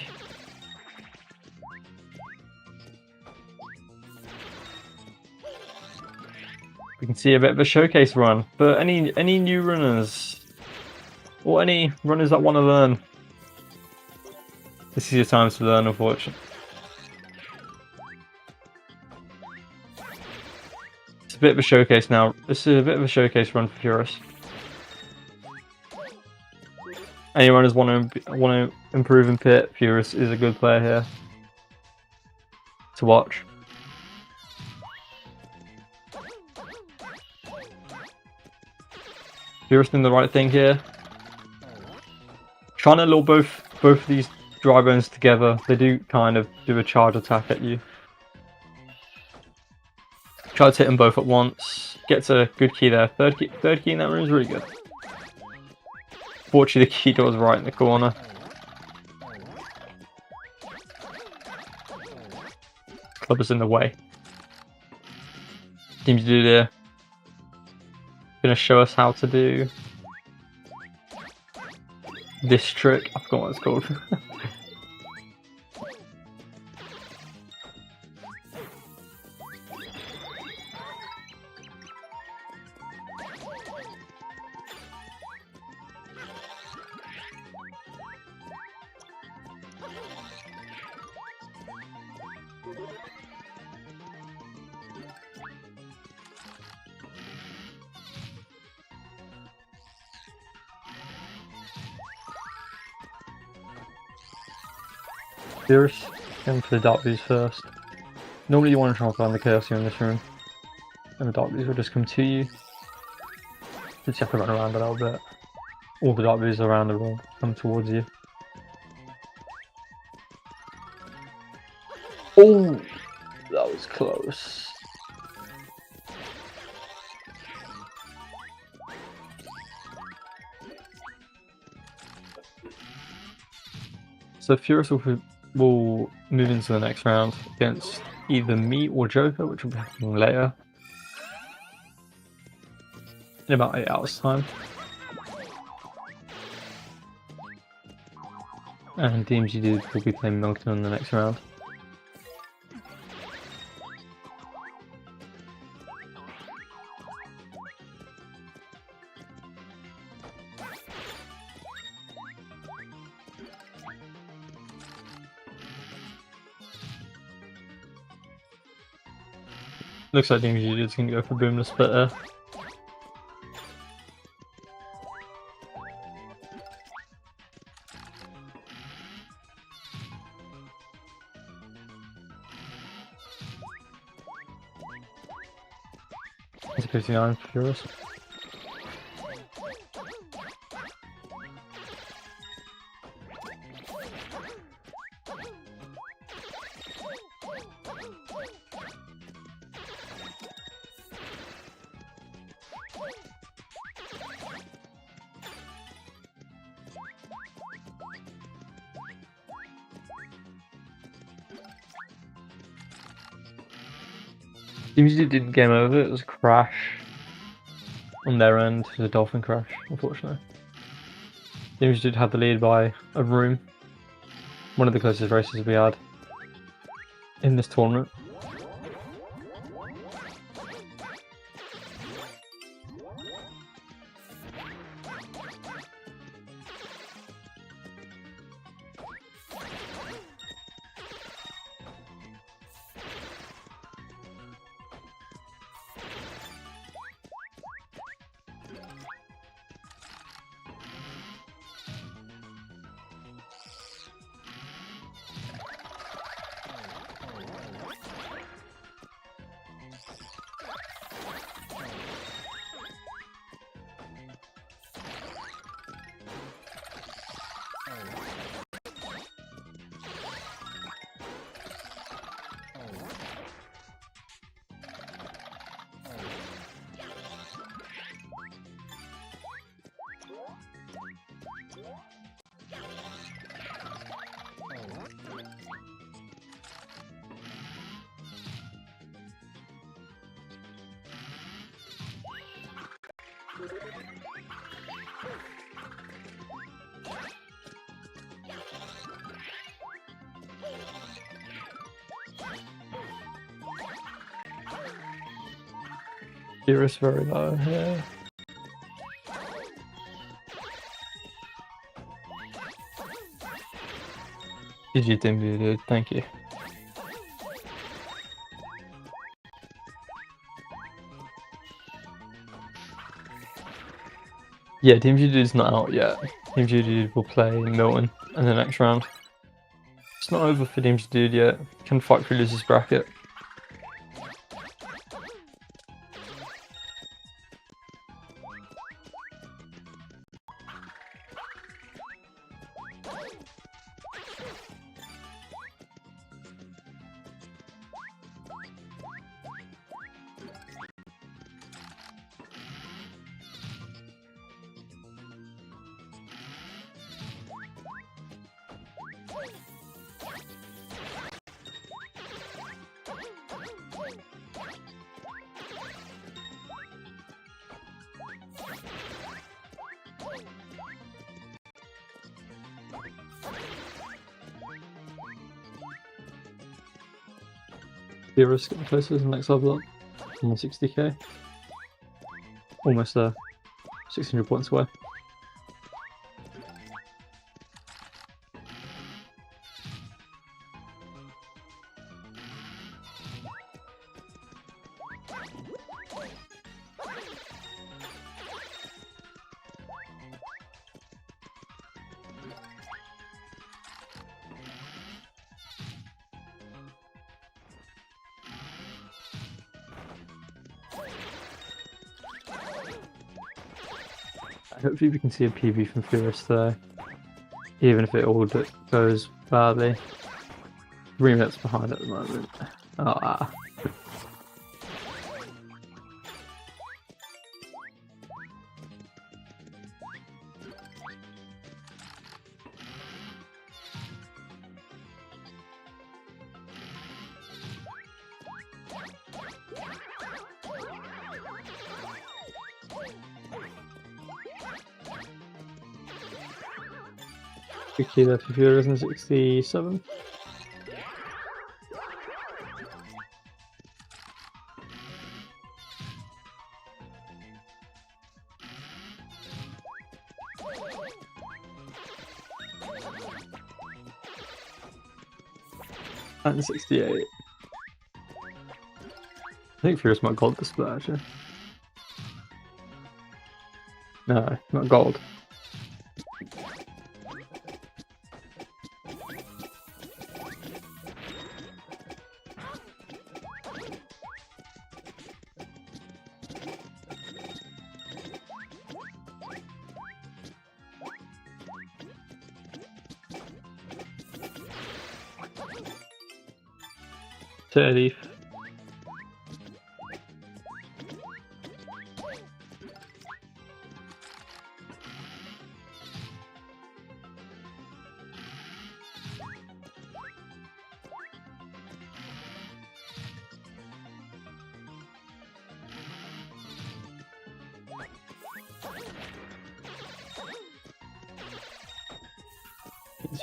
We can see a bit of a showcase run for any new runners or any runners that want to learn. This is your time to learn, unfortunately. It's a bit of a showcase now. This is a bit of a showcase run for Furious. Any runners want to improve in pit, Furious is a good player here to watch. Furious doing the right thing here. Trying to lure both of these dry bones together. They do kind of do a charge attack at you. Try to hit them both at once. Gets a good key there. Third key in that room is really good. Fortunately, the key door was right in the corner. Club is in the way. Dmgdude2 gonna show us how to do this trick. I forgot what it's called. Furious, going for the dark bees first. Normally you want to try and find the chaos here in this room, and the dark bees will just come to you. You just have to run around a little bit. All the dark bees around the room come towards you. Oh, that was close. So Furious will move into the next round against either me or Joker, which will be happening later. In about 8 hours time. And Dmgdude will be playing Milton in the next round. Looks like Dmgdude's gonna go for Boomless Splitter. It's a 59 for Furious. Dmgdude didn't game over, it was a crash on their end. It was a dolphin crash, unfortunately. Dmgdude had the lead by a room. One of the closest races we had in this tournament. Furious very low, yeah. GG Dmgdude2, thank you. Yeah, Dmgdude2's not out yet. Dmgdude2 will play Milton in the next round. It's not over for Dmgdude2 yet. Can fight for losers bracket. Furious getting closer to the next level up. 160k. Almost there. 600 points away. Hopefully we can see a PB from Furious today, even if it all goes badly. 3 minutes behind at the moment. Ah. Quickly there for Furious in 67. And 68. I think Furious might gold this split actually. No, not gold. Leaf.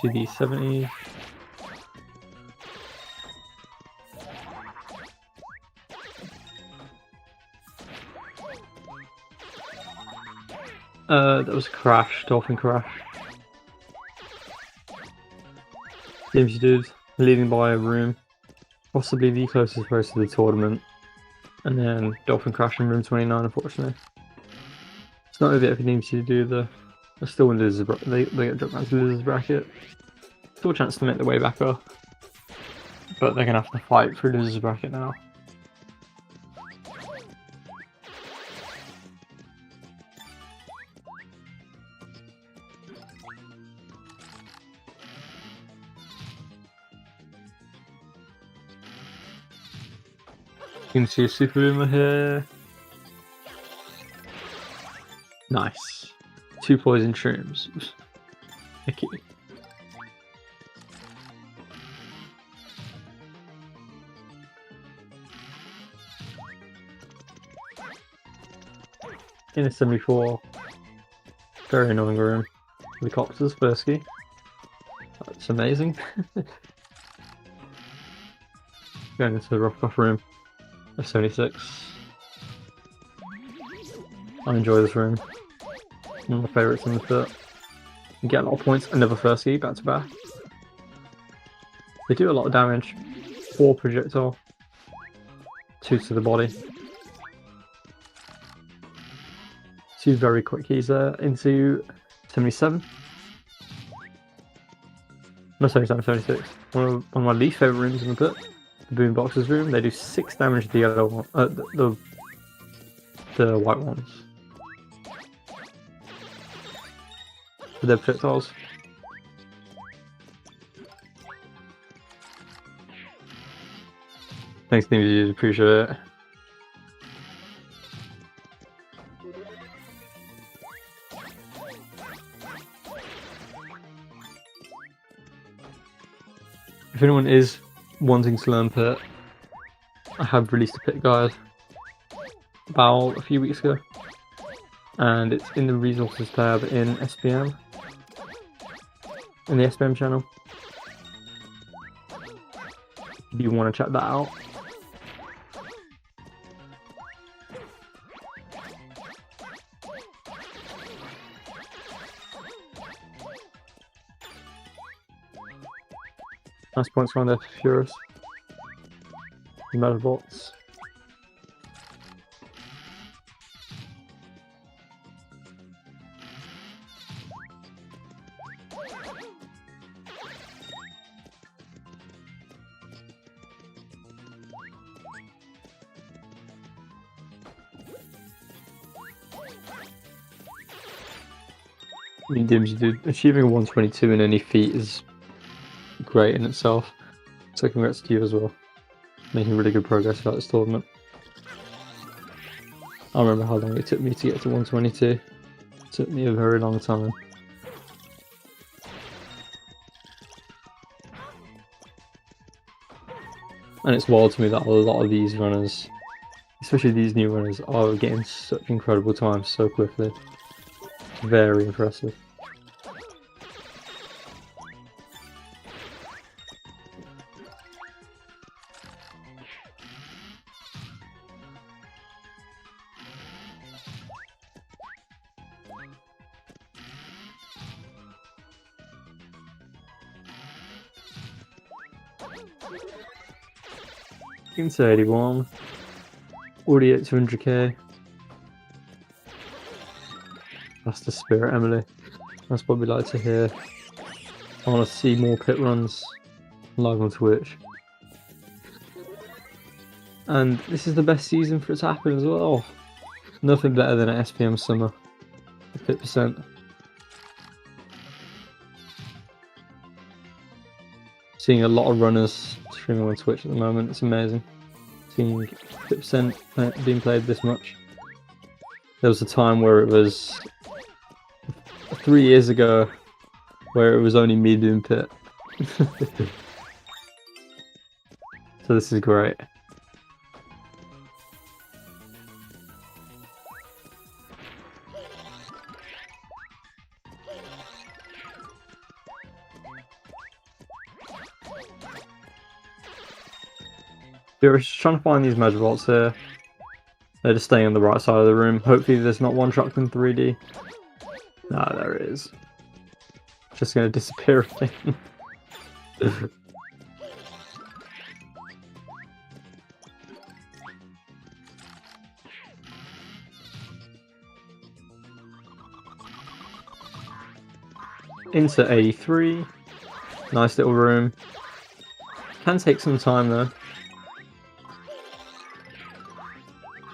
To the 70. That was a crash, dolphin crash. Dmgdude2 leading by a room, possibly the closest race to the tournament, and then dolphin crash in room 29. Unfortunately, it's not over yet for Dmgdude2. They're still in losers. They get dropped down to losers bracket. Still a chance to make their way back up, but they're gonna have to fight for losers bracket now. You can see a super boomer here. Nice. 2 poison shrooms. Okay. In a 74. Very annoying room. Helicopters, Bursky. That's amazing. Going into the rough room. A 76. I enjoy this room. One of my favourites in the pit. You get a lot of points. Another first key, back to back. They do a lot of damage. 4 projectile. 2 to the body. 2 very quick keys there into 77. No, 77, 76. One of my least favourite rooms in the pit. The boomboxes room. They do 6 damage to the yellow one. The white ones. With their projectiles. Thanks, Dmgdude2, appreciate it. If anyone is wanting to learn pit, I have released a pit guide about a few weeks ago, and it's in the resources tab in SPM, in the SPM channel. If you want to check that out. Nice points around there for Furious. The Metabots. I mean, Dmgdude2, achieving 122 in any feat is great in itself. So congrats to you as well. Making really good progress throughout this tournament. I remember how long it took me to get to 122. It took me a very long time. And it's wild to me that a lot of these runners, especially these new runners, are getting such incredible times so quickly. Very impressive. Into 81. Already at 200k. That's the spirit, Emily. That's what we like to hear. I want to see more pit runs live on Twitch. And this is the best season for it to happen as well. Nothing better than an SPM summer. The pit percent. Seeing a lot of runners streaming on Twitch at the moment, it's amazing. Seeing 50% being played this much. There was a time where it was 3 years ago where it was only me doing pit. So this is great. You're just trying to find these Magic Bolts here. They're just staying on the right side of the room. Hopefully there's not one trapped in 3D. Nah, there it is. Just gonna disappear again. Into 83. Nice little room. Can take some time though.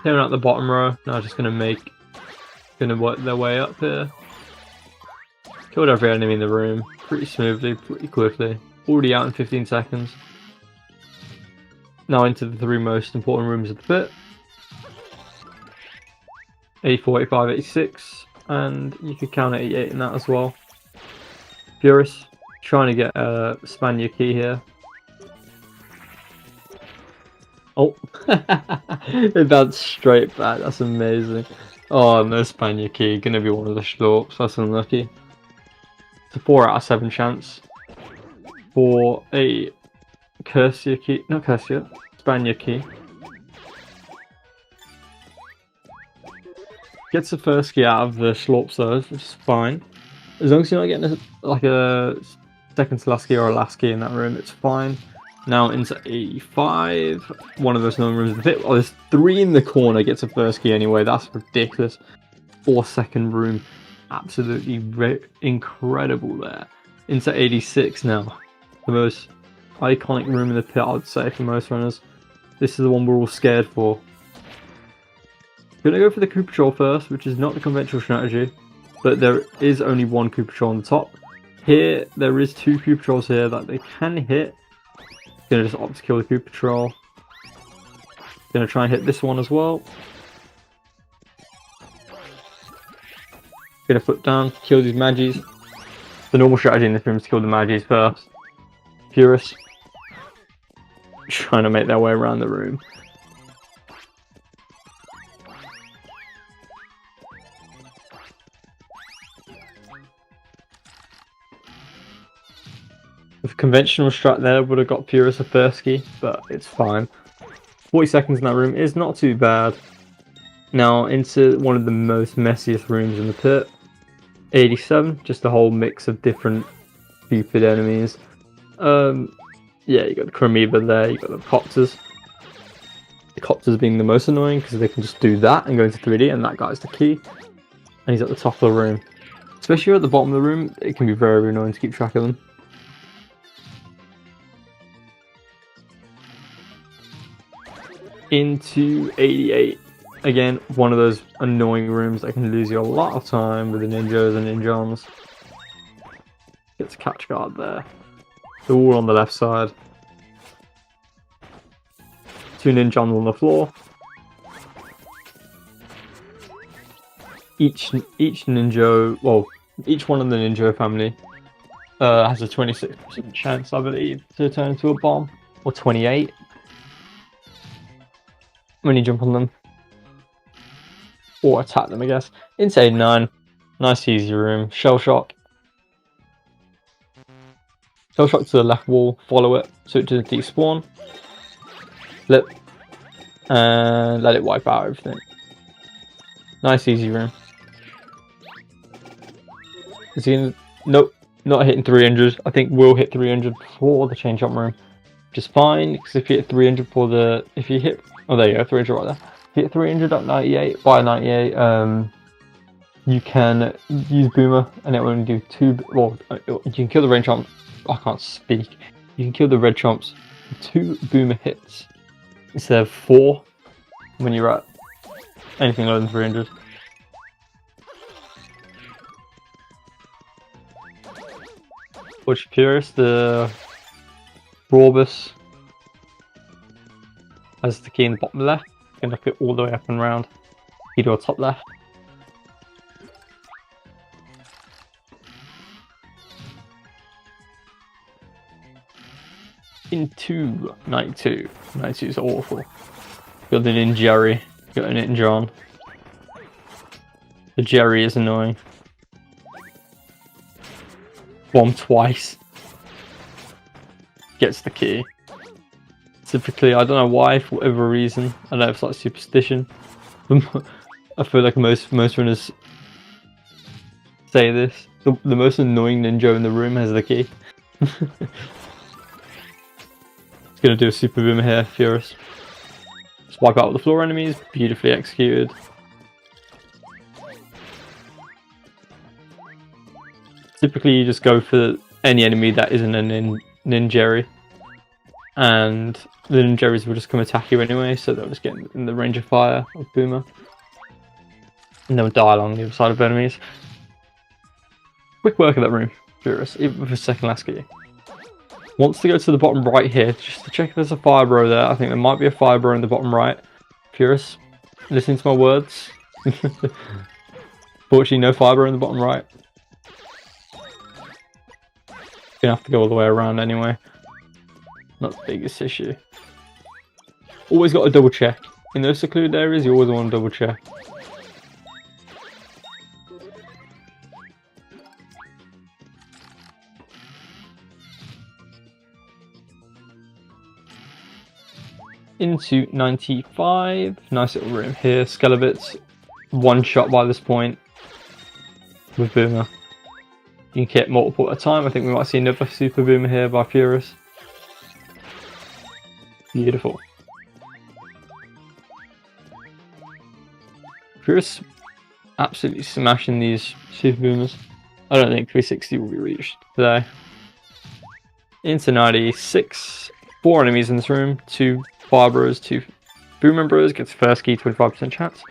Clearing out the bottom row. Now just gonna work their way up here. Killed every enemy in the room pretty smoothly, pretty quickly. Already out in 15 seconds. Now into the 3 most important rooms of the pit. 84, 85, 86, and you could count 88 in that as well. Furious, trying to get a Spaniard key here. Oh, it bounced straight back. That's amazing. Oh, no Spaniard key. Gonna be one of the Schlorps. That's unlucky. It's a 4 out of 7 chance for a Cursia key. Not Cursia, Spaniard key. Gets the first key out of the Schlorps though, which is fine. As long as you're not getting a second to last key or a last key in that room, it's fine. Now into 85. One of those known rooms. Oh, there's 3 in the corner. Gets a first key anyway. That's ridiculous. 4-second room. Absolutely incredible there. Into 86 now. The most iconic room in the pit, I would say, for most runners. This is the one we're all scared for. Gonna go for the Coup Patrol first, which is not the conventional strategy, but there is only one Coup Patrol on the top. Here, there is 2 Coup Patrols here that they can hit. Gonna just opt to kill the Coup Patrol. Gonna try and hit this one as well. Gonna foot down, kill these Magis. The normal strategy in this room is to kill the Magis first. Purists trying to make their way around the room. With conventional strat there, would have got Purist a first key, but it's fine. 40 seconds in that room is not too bad. Now into one of the most messiest rooms in the pit. 87, just a whole mix of different stupid enemies. Yeah, you got the Chromoeba there, you got the Copters. The Copters being the most annoying because they can just do that and go into 3D, and that guy's the key. And he's at the top of the room. Especially at the bottom of the room, it can be very annoying to keep track of them. Into 88. Again, one of those annoying rooms that can lose you a lot of time with the ninjas and ninjons. Gets a catch guard there. They're all on the left side. 2 ninjons on the floor. Each ninja, well, each one in the ninja family has a 26% chance, I believe, to turn into a bomb, or 28 when you jump on them. Or attack them, I guess. Into 89. Nice easy room. Shell shock. Shell shock to the left wall. Follow it so it doesn't despawn. Flip. And let it wipe out everything. Nice easy room. Is he gonna... Nope. Not hitting 300. I think we'll hit 300 before the chain jump room. Which is fine, because if you hit 300 for the... If you hit... Oh, there you go. 300 right there. Hit 300 at 98 by 98, you can use Boomer and it will only do 2. Well, you can kill the red chomp. I can't speak. You can kill the red chomps with 2 Boomer hits instead of 4 when you're at anything lower than 300. Which Purist, the Rorbus has the key in the bottom left. You can look it all the way up and round. You do a top left. Into 92. 92 is awful. Got the Ninjari. Got a Ninja on. The Jerry is annoying. Bomb twice. Gets the key. Typically, I don't know why, for whatever reason. I don't know if it's like superstition. I feel like most runners say this. The most annoying ninja in the room has the key. It's gonna do a super boomer here, Furious. Swipe out all the floor enemies, beautifully executed. Typically, you just go for any enemy that isn't a ninjari, and the ninjaris will just come attack you anyway, so they'll just get in the range of fire of Boomer, and they'll die along the other side of enemies. Quick work of that room, Furious, even with a second last key. Wants to go to the bottom right here, just to check if there's a fire bro there. I think there might be a fire bro in the bottom right. Furious, listening to my words. Fortunately, no fire bro in the bottom right. Gonna have to go all the way around anyway. Not the biggest issue. Always got to double check. In those secluded areas, you always want to double check. Into 95. Nice little room here. Skelebits. one shot by this point with Boomer. You can hit multiple at a time. I think we might see another Super Boomer here by Furious. Beautiful. Furious absolutely smashing these Super Boomers. I don't think 360 will be reached today. Into 96. 4 enemies in this room. 2 Fire Bros, 2 Boomer Bros. Gets first key, 25% chance.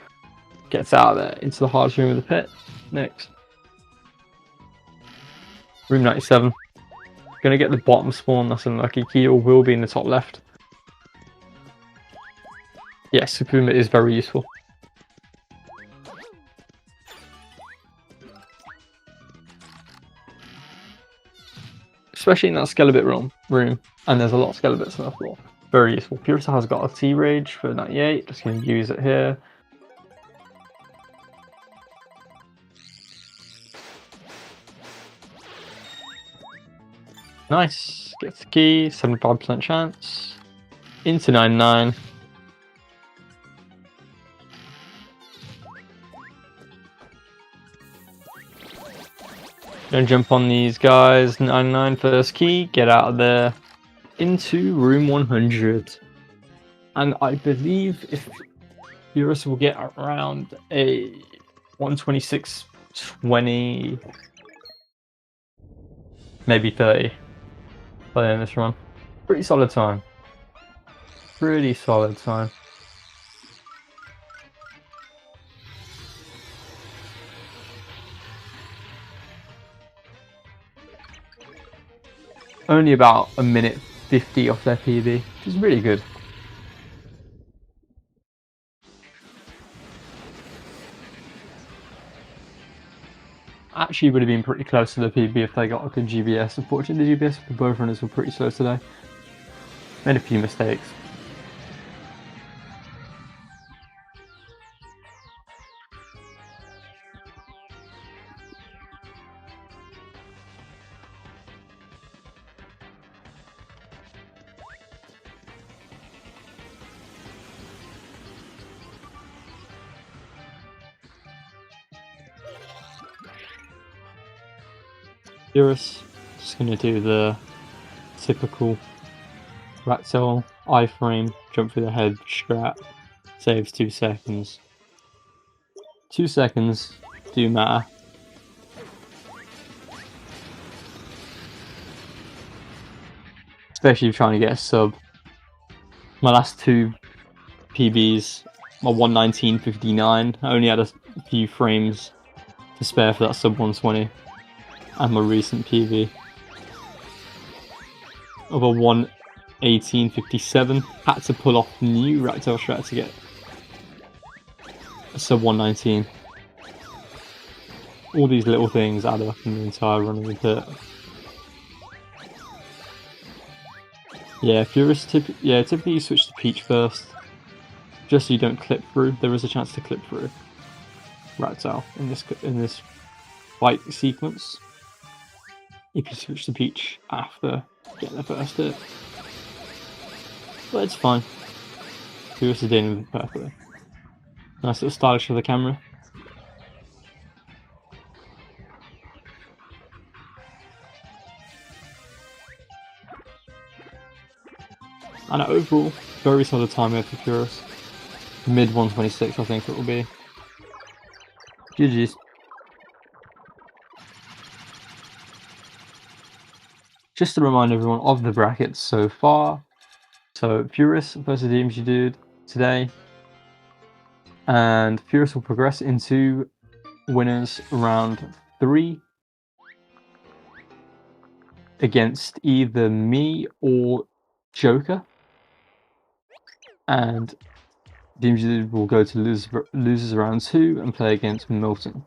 Gets out of there into the hardest room of the pit. Next. Room 97. Gonna get the bottom spawn, that's unlucky. Key will be in the top left. Yes, Super Boomer is very useful. Especially in that Skelebit room. And there's a lot of Skelebits on the floor. Very useful. Furious has got a T-Rage for 98. Just gonna use it here. Nice. Gets the key. 75% chance. Into 99. Don't jump on these guys. 99 first key. Get out of there. Into room 100. And I believe if Furious will get around a 126.20, maybe 30 by the end of this run. Pretty solid time. Pretty solid time. Only about a minute 50 off their PB, which is really good. Actually would have been pretty close to the PB if they got a good GBS. Unfortunately, the GBS for both runners were pretty slow today. Made a few mistakes. Furious, just gonna do the typical rat tail, iframe, jump through the head, strat, saves 2 seconds. 2 seconds do matter. Especially if you're trying to get a sub. My last 2 PBs, my 119.59, I only had a few frames to spare for that sub 120. And my recent PB of a 118.57. Had to pull off new Ractail strat to get a sub 119. All these little things add up in the entire run of the pit. Yeah, Furious typically you switch to Peach first, just so you don't clip through. There is a chance to clip through Ractail in this fight sequence. If you switch to Peach after getting the first hit. But it's fine. Furious is dealing with it perfectly. Nice little stylish for the camera. And overall, very solid time here for Furious. Mid 126 I think it will be. GG's. Just to remind everyone of the brackets so far. So Furious versus Dmgdude today. And Furious will progress into winners round 3 against either me or Joker. And Dmgdude will go to losers round 2 and play against Milton.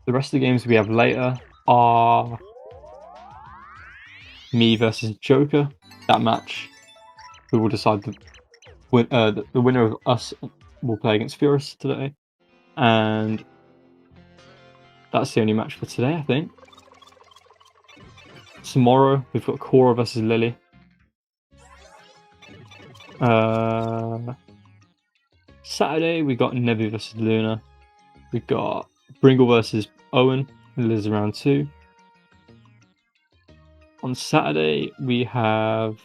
The rest of the games we have later are me versus Joker. That match, we will decide the winner of us will play against Furious today, and that's the only match for today, I think. Tomorrow we've got Cora versus Lily. Saturday, we got Nevi versus Luna. We got Bringle versus Owen, who lives round 2. On Saturday, we have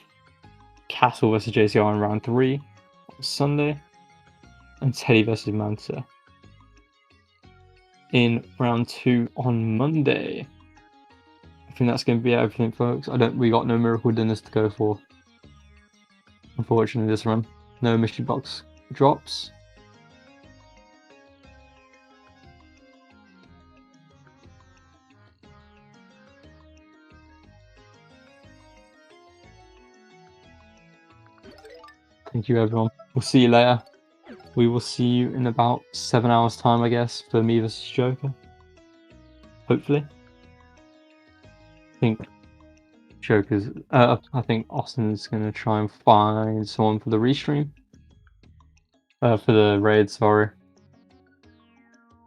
Castle versus JCR in round 3. On Sunday, and Teddy versus Manta in round 2 on Monday. I think that's going to be everything, folks. We got no miracle dinners to go for, unfortunately, this run. No mystery box drops. Thank you, everyone. We'll see you later. We will see you in about 7 hours' time, I guess, for me versus Joker. Hopefully. I think Joker's. I think Austin's gonna try and find someone for the restream. For the raid, sorry.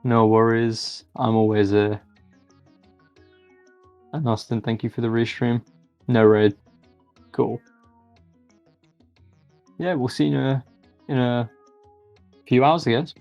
No worries. I'm always here. And Austin, thank you for the restream. No raid. Cool. Yeah, we'll see you in a few hours, I guess.